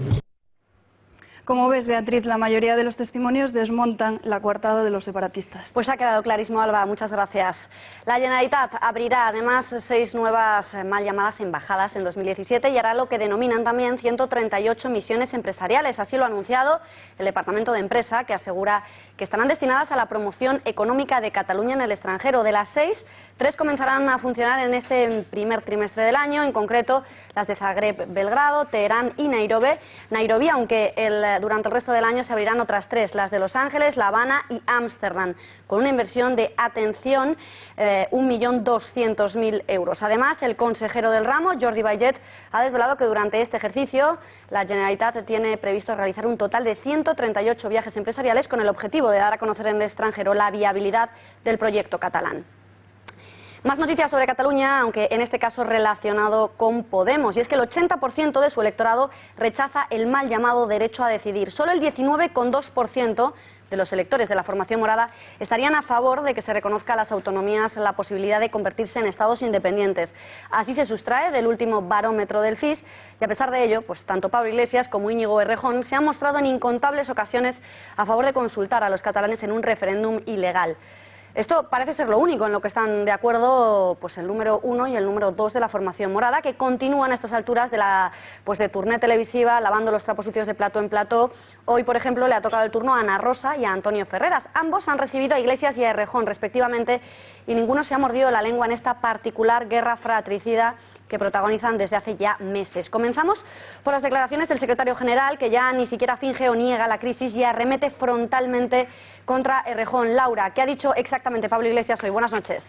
Como ves, Beatriz, la mayoría de los testimonios desmontan la coartada de los separatistas. Pues ha quedado clarísimo, Alba. Muchas gracias. La Generalitat abrirá además 6 nuevas mal llamadas embajadas en 2017 y hará lo que denominan también 138 misiones empresariales. Así lo ha anunciado el Departamento de Empresa, que asegura que estarán destinadas a la promoción económica de Cataluña en el extranjero. De las 6, 3 comenzarán a funcionar en este primer trimestre del año, en concreto las de Zagreb, Belgrado, Teherán y Nairobi, aunque durante el resto del año se abrirán otras 3, las de Los Ángeles, La Habana y Ámsterdam, con una inversión de, atención, 1.200.000 euros. Además, el consejero del ramo, Jordi Baiget, ha desvelado que durante este ejercicio la Generalitat tiene previsto realizar un total de 138 viajes empresariales con el objetivo de dar a conocer en el extranjero la viabilidad del proyecto catalán. Más noticias sobre Cataluña, aunque en este caso relacionado con Podemos, y es que el 80% de su electorado rechaza el mal llamado derecho a decidir. Solo el 19,2% de los electores de la formación morada estarían a favor de que se reconozca a las autonomías la posibilidad de convertirse en estados independientes. Así se sustrae del último barómetro del CIS, y a pesar de ello, pues tanto Pablo Iglesias como Íñigo Errejón se han mostrado en incontables ocasiones a favor de consultar a los catalanes en un referéndum ilegal. Esto parece ser lo único en lo que están de acuerdo pues el número 1 y el número 2 de la formación morada, que continúan a estas alturas de tournée televisiva, lavando los trapos sucios de plató en plató. Hoy, por ejemplo, le ha tocado el turno a Ana Rosa y a Antonio Ferreras. Ambos han recibido a Iglesias y a Errejón, respectivamente, y ninguno se ha mordido la lengua en esta particular guerra fratricida que protagonizan desde hace ya meses. Comenzamos por las declaraciones del secretario general, que ya ni siquiera finge o niega la crisis y arremete frontalmente contra Errejón. Laura, ¿qué ha dicho exactamente Pablo Iglesias hoy? Buenas noches.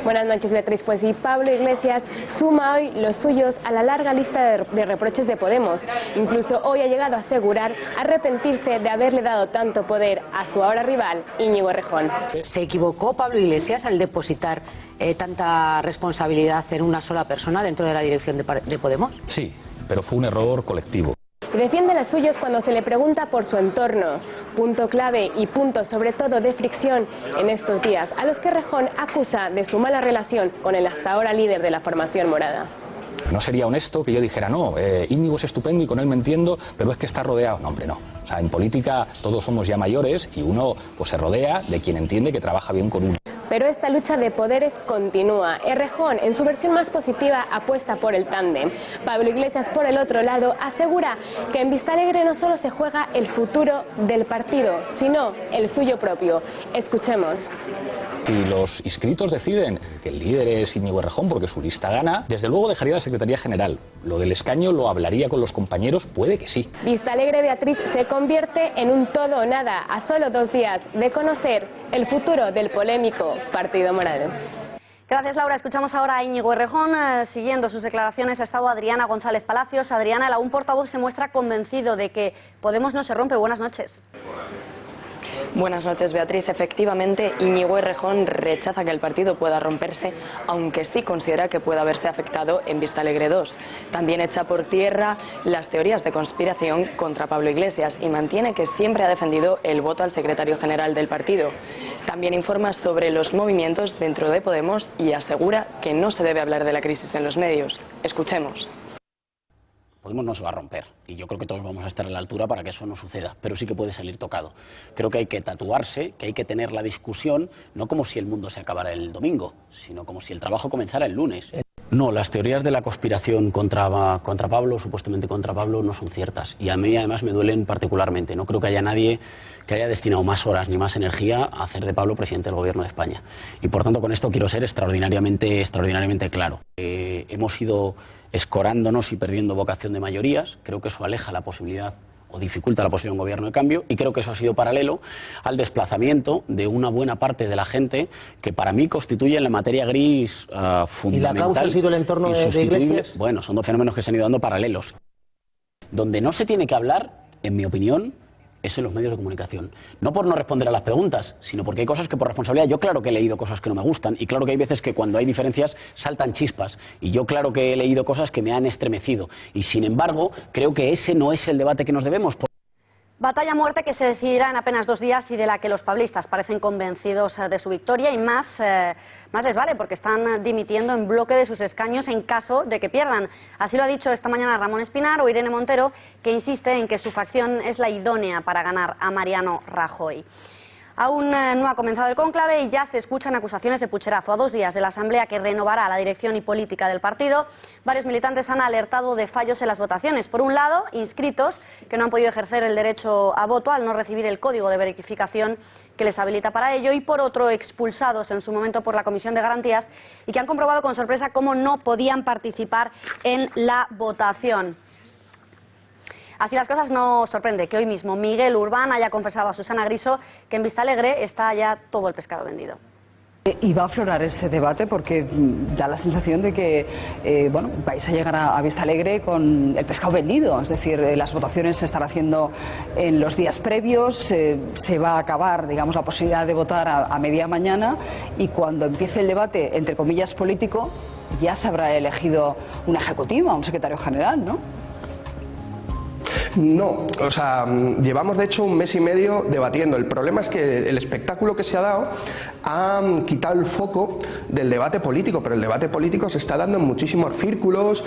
Buenas noches, Beatriz. Pues sí, Pablo Iglesias suma hoy los suyos a la larga lista de reproches de Podemos. Incluso hoy ha llegado a asegurar arrepentirse de haberle dado tanto poder a su ahora rival, Íñigo Errejón. ¿Se equivocó Pablo Iglesias al depositar tanta responsabilidad en una sola persona dentro de la dirección de Podemos? Sí, pero fue un error colectivo. Y defiende a los suyos cuando se le pregunta por su entorno, punto clave y punto sobre todo de fricción en estos días, a los que Errejón acusa de su mala relación con el hasta ahora líder de la formación morada. No sería honesto que yo dijera, no, Íñigo es estupendo y con él me entiendo, pero es que está rodeado. No, hombre, no. O sea, en política todos somos ya mayores y uno pues se rodea de quien entiende que trabaja bien con uno. pero esta lucha de poderes continúa. Errejón, en su versión más positiva, apuesta por el tándem. Pablo Iglesias, por el otro lado, asegura que en Vistalegre no solo se juega el futuro del partido, sino el suyo propio. Escuchemos. Si los inscritos deciden que el líder es Íñigo Errejón porque su lista gana, desde luego dejaría la Secretaría General. Lo del escaño lo hablaría con los compañeros, puede que sí. Vistalegre, Beatriz, se convierte en un todo o nada a solo 2 días de conocer el futuro del polémico Partido Morado. Gracias, Laura. Escuchamos ahora a Íñigo Errejón. Siguiendo sus declaraciones ha estado Adriana González Palacios. Adriana, el aún portavoz se muestra convencido de que Podemos no se rompe. Buenas noches. Buenas noches, Beatriz. Efectivamente, Íñigo Errejón rechaza que el partido pueda romperse, aunque sí considera que puede haberse afectado en Vistalegre 2. También echa por tierra las teorías de conspiración contra Pablo Iglesias y mantiene que siempre ha defendido el voto al secretario general del partido. También informa sobre los movimientos dentro de Podemos y asegura que no se debe hablar de la crisis en los medios. Escuchemos. Podemos no se va a romper y yo creo que todos vamos a estar a la altura para que eso no suceda, pero sí que puede salir tocado. Creo que hay que tatuarse, que hay que tener la discusión, no como si el mundo se acabara el domingo, sino como si el trabajo comenzara el lunes. No, las teorías de la conspiración contra Pablo, supuestamente contra Pablo, no son ciertas y a mí además me duelen particularmente. No creo que haya nadie que haya destinado más horas ni más energía a hacer de Pablo presidente del Gobierno de España. Y por tanto con esto quiero ser extraordinariamente claro. Hemos ido escorándonos y perdiendo vocación de mayorías, creo que eso aleja la posibilidad o dificulta la posibilidad de un gobierno de cambio y creo que eso ha sido paralelo al desplazamiento de una buena parte de la gente que para mí constituye la materia gris fundamental. ¿Y la causa ha sido el entorno de Iglesias? Bueno, son 2 fenómenos que se han ido dando paralelos. Donde no se tiene que hablar, en mi opinión, es en los medios de comunicación. No por no responder a las preguntas, sino porque hay cosas que por responsabilidad, yo claro que he leído cosas que no me gustan y claro que hay veces que cuando hay diferencias saltan chispas y yo claro que he leído cosas que me han estremecido y sin embargo creo que ese no es el debate que nos debemos. Batalla a muerte que se decidirá en apenas 2 días y de la que los pablistas parecen convencidos de su victoria y más les vale porque están dimitiendo en bloque de sus escaños en caso de que pierdan. Así lo ha dicho esta mañana Ramón Espinar o Irene Montero, que insiste en que su facción es la idónea para ganar a Mariano Rajoy. Aún no ha comenzado el cónclave y ya se escuchan acusaciones de pucherazo. A 2 días de la asamblea que renovará la dirección y política del partido, varios militantes han alertado de fallos en las votaciones. Por un lado, inscritos que no han podido ejercer el derecho a voto al no recibir el código de verificación que les habilita para ello, y por otro, expulsados en su momento por la Comisión de Garantías y que han comprobado con sorpresa cómo no podían participar en la votación. Así las cosas, no sorprende que hoy mismo Miguel Urbán haya confesado a Susana Griso que en Vistalegre está ya todo el pescado vendido. Y va a aflorar ese debate porque da la sensación de que vais a llegar a Vistalegre con el pescado vendido, es decir, las votaciones se están haciendo en los días previos, se va a acabar, digamos, la posibilidad de votar a media mañana y cuando empiece el debate, entre comillas, político, ya se habrá elegido una ejecutiva, un secretario general, ¿no? No, o sea, llevamos de hecho 1 mes y medio debatiendo. El problema es que el espectáculo que se ha dado ha quitado el foco del debate político, pero el debate político se está dando en muchísimos círculos.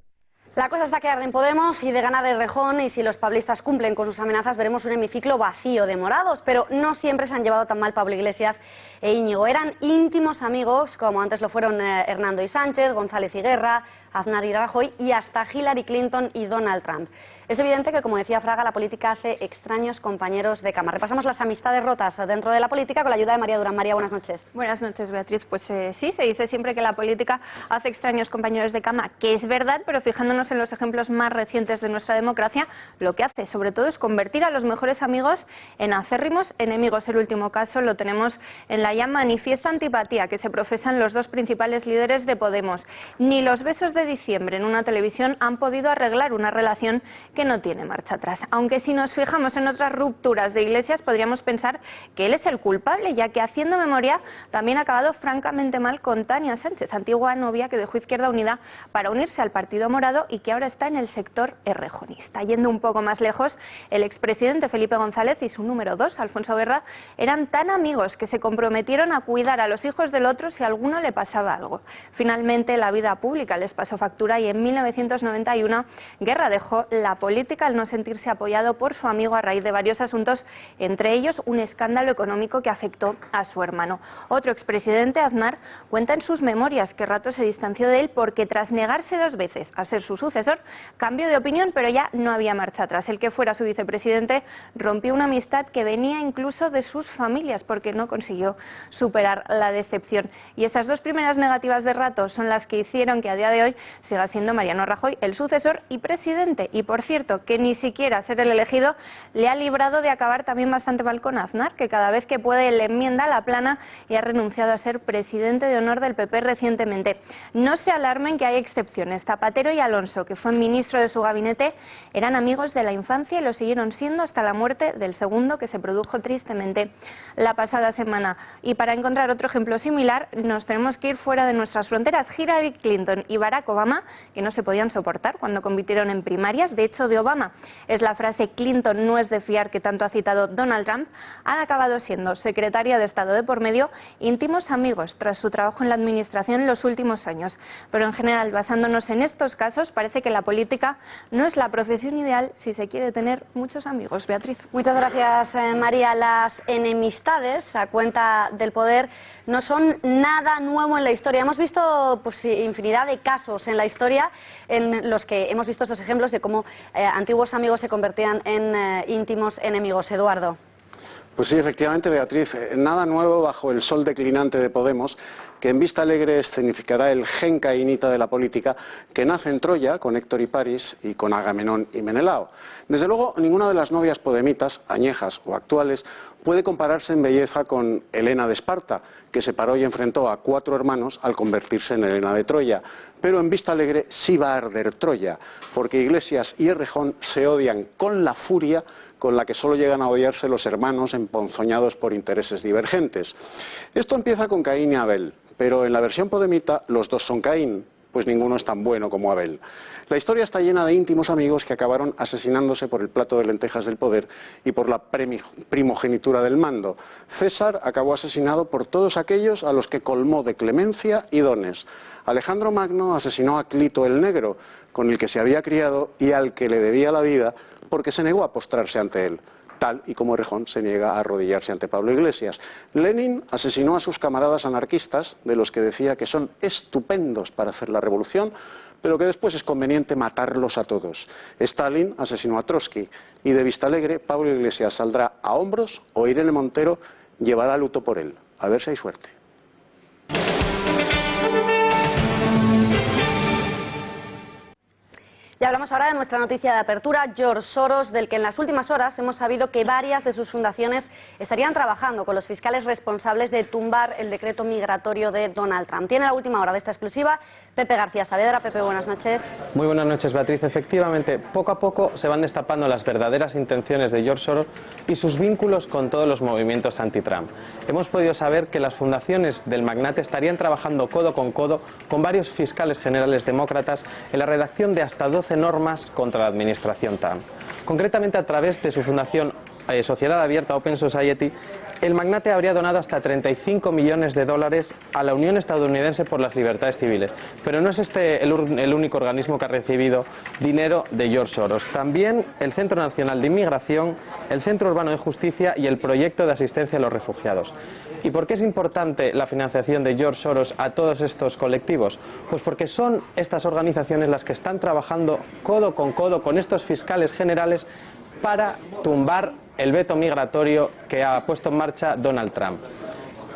La cosa está que arde en Podemos y de ganar Errejón, y si los pablistas cumplen con sus amenazas veremos un hemiciclo vacío de morados, pero no siempre se han llevado tan mal Pablo Iglesias e Íñigo. Eran íntimos amigos, como antes lo fueron Hernando y Sánchez, González y Guerra, Aznar y Rajoy y hasta Hillary Clinton y Donald Trump. Es evidente que, como decía Fraga, la política hace extraños compañeros de cama. Repasamos las amistades rotas dentro de la política con la ayuda de María Durán. María, buenas noches. Buenas noches, Beatriz. Pues sí, se dice siempre que la política hace extraños compañeros de cama, que es verdad, pero fijándonos en los ejemplos más recientes de nuestra democracia, lo que hace sobre todo es convertir a los mejores amigos en acérrimos enemigos. El último caso lo tenemos en la ya manifiesta antipatía que se profesan los 2 principales líderes de Podemos. Ni los besos de diciembre en una televisión han podido arreglar una relación que no tiene marcha atrás. Aunque si nos fijamos en otras rupturas de Iglesias podríamos pensar que él es el culpable, ya que haciendo memoria también ha acabado francamente mal con Tania Sánchez, antigua novia que dejó Izquierda Unida para unirse al Partido Morado y que ahora está en el sector errejonista. Yendo un poco más lejos, el expresidente Felipe González y su número 2, Alfonso Guerra, eran tan amigos que se comprometieron a cuidar a los hijos del otro si a alguno le pasaba algo. Finalmente la vida pública les pasó pasó factura y en 1991 Guerra dejó la política al no sentirse apoyado por su amigo a raíz de varios asuntos, entre ellos un escándalo económico que afectó a su hermano. Otro expresidente, Aznar, cuenta en sus memorias que Rato se distanció de él porque tras negarse 2 veces a ser su sucesor, cambió de opinión, pero ya no había marcha atrás. El que fuera su vicepresidente rompió una amistad que venía incluso de sus familias porque no consiguió superar la decepción. Y estas 2 primeras negativas de Rato son las que hicieron que a día de hoy siga siendo Mariano Rajoy el sucesor y presidente. Y por cierto, que ni siquiera ser el elegido le ha librado de acabar también bastante mal con Aznar, que cada vez que puede le enmienda la plana y ha renunciado a ser presidente de honor del PP recientemente. No se alarmen que hay excepciones. Zapatero y Alonso, que fue ministro de su gabinete, eran amigos de la infancia y lo siguieron siendo hasta la muerte del segundo, que se produjo tristemente la pasada semana. Y para encontrar otro ejemplo similar, nos tenemos que ir fuera de nuestras fronteras. Hillary Clinton y Barack Obama, que no se podían soportar cuando compitieron en primarias. De hecho, de Obama es la frase "Clinton no es de fiar", que tanto ha citado Donald Trump. Han acabado siendo secretaria de Estado de por medio, íntimos amigos tras su trabajo en la administración en los últimos años. Pero en general, basándonos en estos casos, parece que la política no es la profesión ideal si se quiere tener muchos amigos. Beatriz. Muchas gracias, María. Las enemistades a cuenta del poder no son nada nuevo en la historia. Hemos visto pues, infinidad de casos en la historia en los que hemos visto esos ejemplos de cómo antiguos amigos se convertían en íntimos enemigos. Eduardo. Pues sí, efectivamente, Beatriz, nada nuevo bajo el sol declinante de Podemos, que en Vista Alegre escenificará el gen cainita de la política que nace en Troya con Héctor y París y con Agamenón y Menelao. Desde luego, ninguna de las novias podemitas, añejas o actuales, puede compararse en belleza con Helena de Esparta, que separó y enfrentó a 4 hermanos al convertirse en Helena de Troya. Pero en Vista Alegre sí va a arder Troya, porque Iglesias y Errejón se odian con la furia con la que solo llegan a odiarse los hermanos emponzoñados por intereses divergentes. Esto empieza con Caín y Abel, pero en la versión podemita los 2 son Caín, pues ninguno es tan bueno como Abel. La historia está llena de íntimos amigos que acabaron asesinándose por el plato de lentejas del poder y por la primogenitura del mando. César acabó asesinado por todos aquellos a los que colmó de clemencia y dones. Alejandro Magno asesinó a Clito el Negro, con el que se había criado y al que le debía la vida porque se negó a postrarse ante él, tal y como Errejón se niega a arrodillarse ante Pablo Iglesias. Lenin asesinó a sus camaradas anarquistas, de los que decía que son estupendos para hacer la revolución, pero que después es conveniente matarlos a todos. Stalin asesinó a Trotsky, y de Vista Alegre Pablo Iglesias saldrá a hombros o Irene Montero llevará luto por él. A ver si hay suerte. Y hablamos ahora de nuestra noticia de apertura, George Soros, del que en las últimas horas hemos sabido que varias de sus fundaciones estarían trabajando con los fiscales responsables de tumbar el decreto migratorio de Donald Trump. Tiene la última hora de esta exclusiva Pepe García Saavedra. Pepe, buenas noches. Muy buenas noches, Beatriz. Efectivamente, poco a poco se van destapando las verdaderas intenciones de George Soros y sus vínculos con todos los movimientos anti-Trump. Hemos podido saber que las fundaciones del magnate estarían trabajando codo con varios fiscales generales demócratas en la redacción de hasta 12 normas contra la administración Trump. Concretamente, a través de su fundación Sociedad Abierta Open Society, el magnate habría donado hasta 35 millones de dólares a la Unión Estadounidense por las Libertades Civiles. Pero no es este el único organismo que ha recibido dinero de George Soros. También el Centro Nacional de Inmigración, el Centro Urbano de Justicia y el Proyecto de Asistencia a los Refugiados. ¿Y por qué es importante la financiación de George Soros a todos estos colectivos? Pues porque son estas organizaciones las que están trabajando codo con estos fiscales generales para tumbar el veto migratorio que ha puesto en marcha Donald Trump.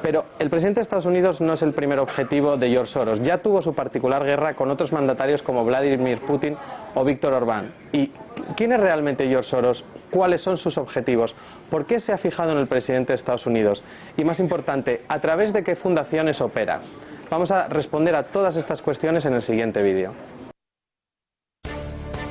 Pero el presidente de Estados Unidos no es el primer objetivo de George Soros. Ya tuvo su particular guerra con otros mandatarios como Vladimir Putin o Víctor Orbán. ¿Y quién es realmente George Soros? ¿Cuáles son sus objetivos? ¿Por qué se ha fijado en el presidente de Estados Unidos? Y más importante, ¿a través de qué fundaciones opera? Vamos a responder a todas estas cuestiones en el siguiente vídeo.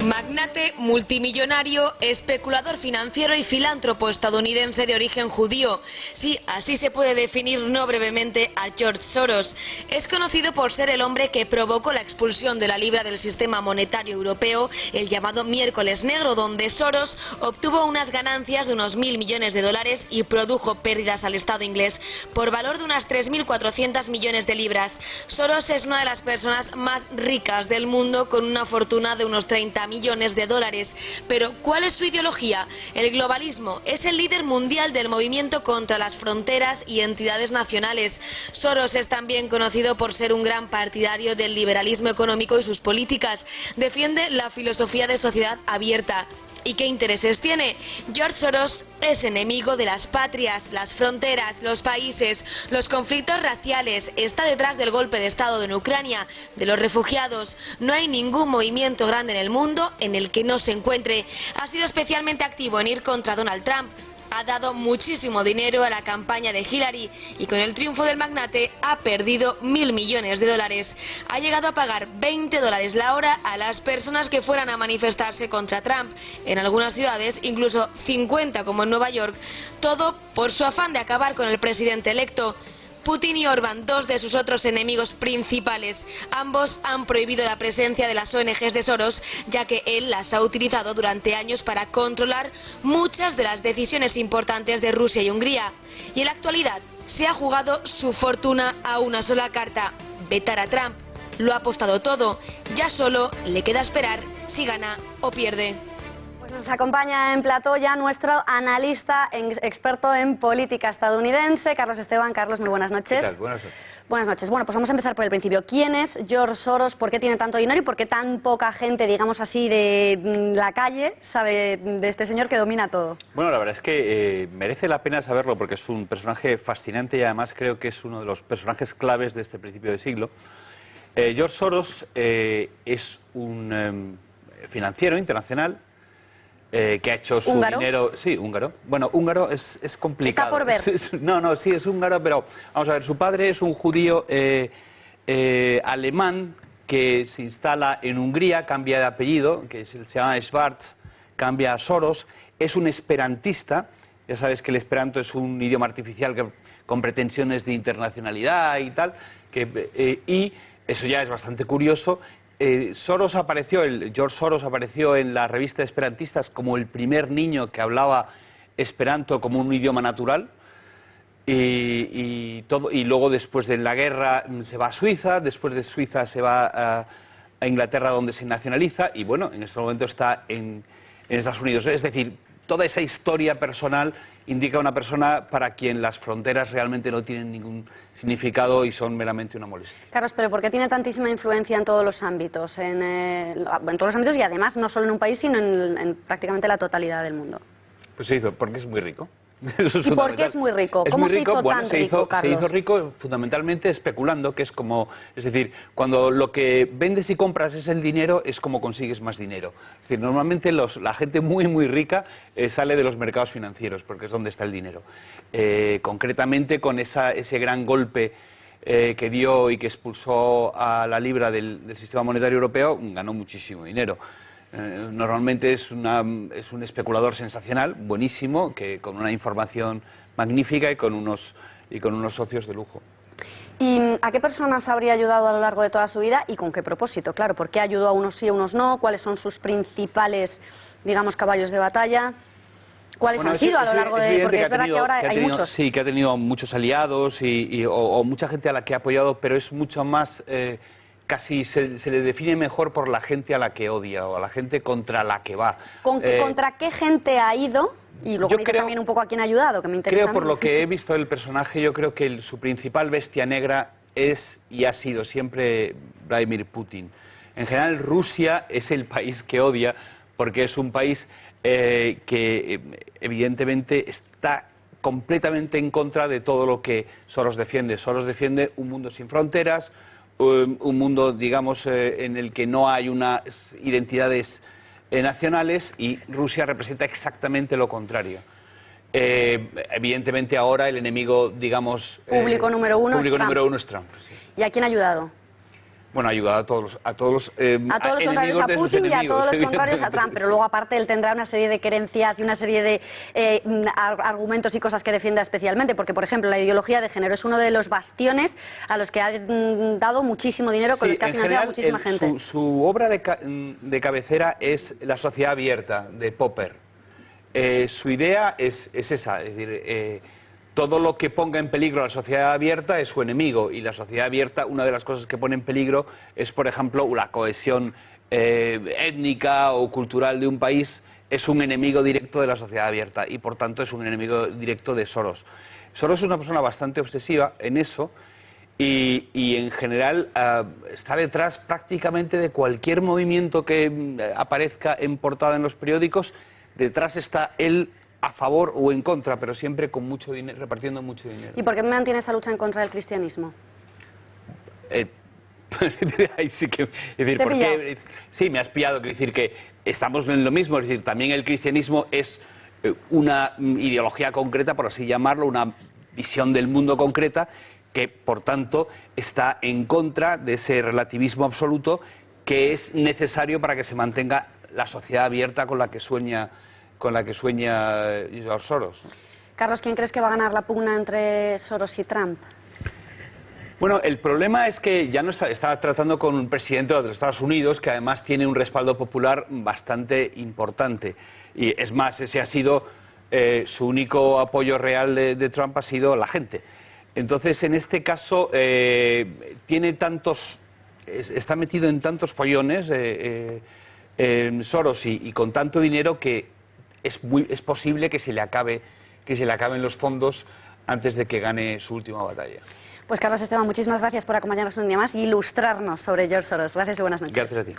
Magnate, multimillonario, especulador financiero y filántropo estadounidense de origen judío. Sí, así se puede definir no brevemente a George Soros. Es conocido por ser el hombre que provocó la expulsión de la libra del sistema monetario europeo, el llamado Miércoles Negro, donde Soros obtuvo unas ganancias de unos 1.000 millones de dólares y produjo pérdidas al Estado inglés por valor de unas 3.400 millones de libras. Soros es una de las personas más ricas del mundo, con una fortuna de unos 30 millones de dólares. Pero ¿cuál es su ideología? El globalismo. Es el líder mundial del movimiento contra las fronteras y entidades nacionales. Soros es también conocido por ser un gran partidario del liberalismo económico y sus políticas. Defiende la filosofía de sociedad abierta. ¿Y qué intereses tiene? George Soros es enemigo de las patrias, las fronteras, los países, los conflictos raciales. Está detrás del golpe de Estado en Ucrania, de los refugiados. No hay ningún movimiento grande en el mundo en el que no se encuentre. Ha sido especialmente activo en ir contra Donald Trump. Ha dado muchísimo dinero a la campaña de Hillary y con el triunfo del magnate ha perdido 1.000 millones de dólares. Ha llegado a pagar $20 la hora a las personas que fueran a manifestarse contra Trump. En algunas ciudades, incluso 50 como en Nueva York. Todo por su afán de acabar con el presidente electo. Putin y Orbán, dos de sus otros enemigos principales. Ambos han prohibido la presencia de las ONGs de Soros, ya que él las ha utilizado durante años para controlar muchas de las decisiones importantes de Rusia y Hungría. Y en la actualidad se ha jugado su fortuna a una sola carta: vetar a Trump. Lo ha apostado todo. Ya solo le queda esperar si gana o pierde. Nos acompaña en plató ya nuestro analista experto en política estadounidense, Carlos Esteban. Carlos, muy buenas noches. ¿Qué tal? Buenas noches. Buenas noches. Bueno, pues vamos a empezar por el principio. ¿Quién es George Soros? ¿Por qué tiene tanto dinero y por qué tan poca gente, digamos así, de la calle sabe de este señor que domina todo? Bueno, la verdad es que merece la pena saberlo porque es un personaje fascinante y además creo que es uno de los personajes claves de este principio de siglo. George Soros es un financiero internacional que ha hecho su dinero... Sí, húngaro. Bueno, húngaro es complicado. Está por ver. No, sí, es húngaro, pero vamos a ver, su padre es un judío alemán que se instala en Hungría, cambia de apellido, que se llama Schwarz, cambia a Soros, es un esperantista. Ya sabes que el esperanto es un idioma artificial con pretensiones de internacionalidad y tal, y eso ya es bastante curioso. George Soros apareció en la revista Esperantistas como el primer niño que hablaba esperanto como un idioma natural y luego después de la guerra se va a Suiza, después de Suiza se va a Inglaterra donde se nacionaliza y bueno, en este momento está en Estados Unidos. Es decir, toda esa historia personal indica una persona para quien las fronteras realmente no tienen ningún significado y son meramente una molestia. Carlos, pero ¿por qué tiene tantísima influencia en todos los ámbitos? En todos los ámbitos y además no solo en un país, sino en prácticamente la totalidad del mundo. Pues se hizo porque es muy rico. ¿Y por qué es muy rico? ¿Cómo se hizo tan rico, Carlos? Se hizo rico fundamentalmente especulando, que es como... Es decir, cuando lo que vendes y compras es el dinero, es como consigues más dinero. Es decir, normalmente la gente muy rica sale de los mercados financieros, porque es donde está el dinero. Concretamente con ese gran golpe que dio y que expulsó a la libra del sistema monetario europeo, ganó muchísimo dinero. Normalmente es un especulador sensacional, buenísimo, que con una información magnífica y con unos socios de lujo. ¿Y a qué personas habría ayudado a lo largo de toda su vida y con qué propósito? Claro, ¿por qué ayudó a unos sí, a unos no? ¿Cuáles son sus principales, digamos, caballos de batalla? ¿Cuáles han sido a lo largo de...? Porque es verdad que ahora hay muchos. Sí, que ha tenido muchos aliados o mucha gente a la que ha apoyado, pero es mucho más... casi se le define mejor por la gente a la que odia o a la gente contra la que va. ¿Contra qué gente ha ido? Y luego me dice también un poco a quién ha ayudado, que me interesa. Creo, por lo que he visto del personaje, yo creo que su principal bestia negra es y ha sido siempre Vladimir Putin. En general, Rusia es el país que odia porque es un país que evidentemente está completamente en contra de todo lo que Soros defiende. Soros defiende un mundo sin fronteras, un mundo, digamos, en el que no hay unas identidades nacionales, y Rusia representa exactamente lo contrario. Evidentemente ahora el enemigo, digamos... Público número uno es Trump. Sí. ¿Y a quién ha ayudado? Bueno, ha ayudado a todos los contrarios a Putin y a todos los contrarios a Trump, pero luego aparte él tendrá una serie de querencias y una serie de argumentos y cosas que defienda especialmente, porque por ejemplo la ideología de género es uno de los bastiones a los que ha dado muchísimo dinero, con los que ha financiado a muchísima gente. Su obra de cabecera es La sociedad abierta, de Popper. Su idea es esa, es decir, todo lo que ponga en peligro a la sociedad abierta es su enemigo, y la sociedad abierta, una de las cosas que pone en peligro es, por ejemplo, la cohesión étnica o cultural de un país. Es un enemigo directo de la sociedad abierta y, por tanto, es un enemigo directo de Soros. Soros es una persona bastante obsesiva en eso y en general está detrás prácticamente de cualquier movimiento que aparezca en portada en los periódicos. Detrás está él, a favor o en contra, pero siempre con mucho dinero, repartiendo mucho dinero. ¿Y por qué mantiene esa lucha en contra del cristianismo? Ahí sí que, es decir, ¿por qué? Sí, me has pillado, es decir, que estamos en lo mismo, es decir, también el cristianismo es una ideología concreta, por así llamarlo, una visión del mundo concreta, que por tanto está en contra de ese relativismo absoluto que es necesario para que se mantenga la sociedad abierta con la que sueña George Soros. Carlos, ¿quién crees que va a ganar la pugna entre Soros y Trump? Bueno, el problema es que ya no está tratando con un presidente de los Estados Unidos que además tiene un respaldo popular bastante importante. Y es más, ese ha sido su único apoyo real de Trump, ha sido la gente. Entonces, en este caso, está metido en tantos follones Soros y con tanto dinero que es posible que se le acaben los fondos antes de que gane su última batalla. Pues Carlos Esteban, muchísimas gracias por acompañarnos un día más y ilustrarnos sobre George Soros. Gracias y buenas noches. Gracias a ti.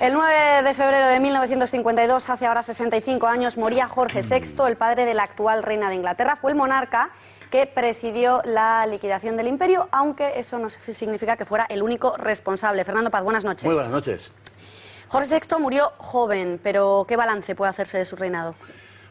El 9 de febrero de 1952, hace ahora 65 años, moría Jorge VI, el padre de la actual reina de Inglaterra. Fue el monarca que presidió la liquidación del imperio, aunque eso no significa que fuera el único responsable. Fernando Paz, buenas noches. Muy buenas noches. Jorge VI murió joven, pero ¿qué balance puede hacerse de su reinado?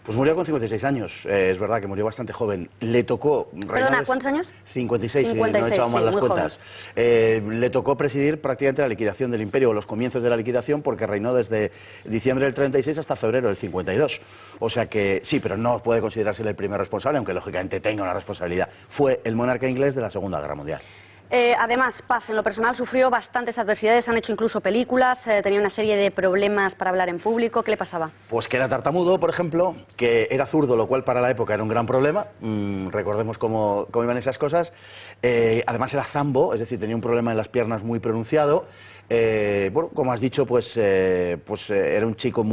Pues murió con 56 años, es verdad que murió bastante joven. Le tocó... Perdona, ¿cuántos años? 56, no he echado mal las cuentas. Le tocó presidir prácticamente la liquidación del imperio, o los comienzos de la liquidación, porque reinó desde diciembre del 36 hasta febrero del 52. O sea que sí, pero no puede considerarse el primer responsable, aunque lógicamente tenga una responsabilidad. Fue el monarca inglés de la Segunda Guerra Mundial. Además, Paz, en lo personal sufrió bastantes adversidades, han hecho incluso películas, tenía una serie de problemas para hablar en público. ¿Qué le pasaba? Pues que era tartamudo, por ejemplo, que era zurdo, lo cual para la época era un gran problema. Recordemos cómo iban esas cosas. Además era zambo, es decir, tenía un problema en las piernas muy pronunciado. Bueno, como has dicho, era un chico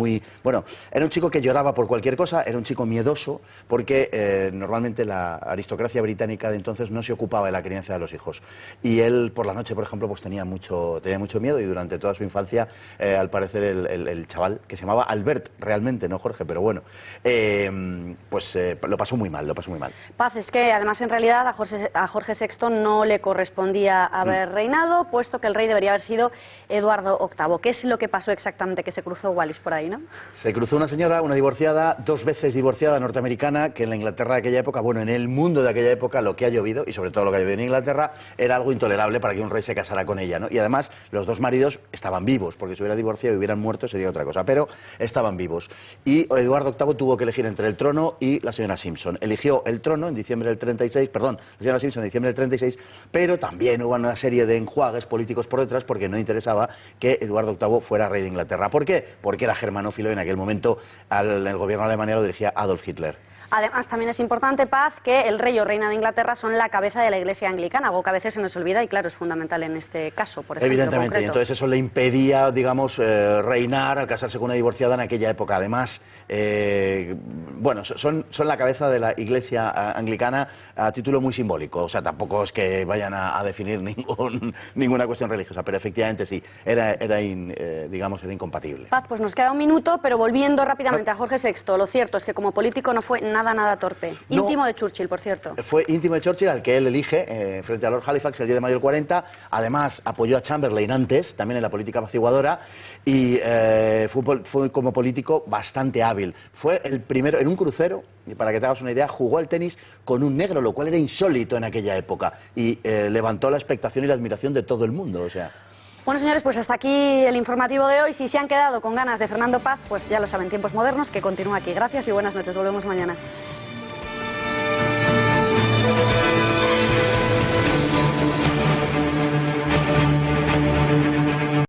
era un chico que lloraba por cualquier cosa, era un chico miedoso, porque normalmente la aristocracia británica de entonces no se ocupaba de la crianza de los hijos. Y él, por la noche, por ejemplo, pues tenía mucho miedo, y durante toda su infancia, al parecer, el chaval, que se llamaba Albert, realmente, no Jorge, pero bueno, lo pasó muy mal, Paz, es que además en realidad a Jorge VI no le correspondía haber reinado, puesto que el rey debería haber sido Eduardo VIII. ¿Qué es lo que pasó exactamente? Que se cruzó Wallis por ahí, ¿no? Se cruzó una señora, una divorciada, 2 veces divorciada, norteamericana, que en la Inglaterra de aquella época, bueno, en el mundo de aquella época, lo que ha llovido, y sobre todo lo que ha llovido en Inglaterra, era algo intolerable para que un rey se casara con ella, ¿no? Y además, los 2 maridos estaban vivos, porque si hubiera divorciado y hubieran muerto sería otra cosa, pero estaban vivos. Y Eduardo VIII tuvo que elegir entre el trono y la señora Simpson. Eligió el trono en diciembre del 36, perdón, la señora Simpson en diciembre del 36, pero también hubo una serie de enjuagues políticos por detrás, porque no interesaba que Eduardo VIII fuera rey de Inglaterra. ¿Por qué? Porque era germanófilo y en aquel momento el gobierno alemán lo dirigía Adolf Hitler. Además, también es importante, Paz, que el rey o reina de Inglaterra son la cabeza de la Iglesia anglicana, algo que a veces se nos olvida y, claro, es fundamental en este caso, por ejemplo. Evidentemente, entonces eso le impedía, digamos, reinar al casarse con una divorciada en aquella época. Además, bueno, son la cabeza de la Iglesia anglicana a título muy simbólico, o sea, tampoco es que vayan a definir ninguna cuestión religiosa, pero efectivamente sí, era incompatible. Paz, pues nos queda un minuto, pero volviendo rápidamente a Jorge VI, lo cierto es que como político no fue nada torpe. No. Íntimo de Churchill, por cierto. Fue íntimo de Churchill, al que él elige frente a Lord Halifax el 10 de mayo del 40. Además, apoyó a Chamberlain antes, también en la política apaciguadora, y fue como político bastante hábil. Fue el primero, en un crucero, y para que te hagas una idea, jugó al tenis con un negro, lo cual era insólito en aquella época, y levantó la expectación y la admiración de todo el mundo, o sea... Bueno, señores, pues hasta aquí el informativo de hoy. Si se han quedado con ganas de Fernando Paz, pues ya lo saben, Tiempos Modernos, que continúa aquí. Gracias y buenas noches. Volvemos mañana.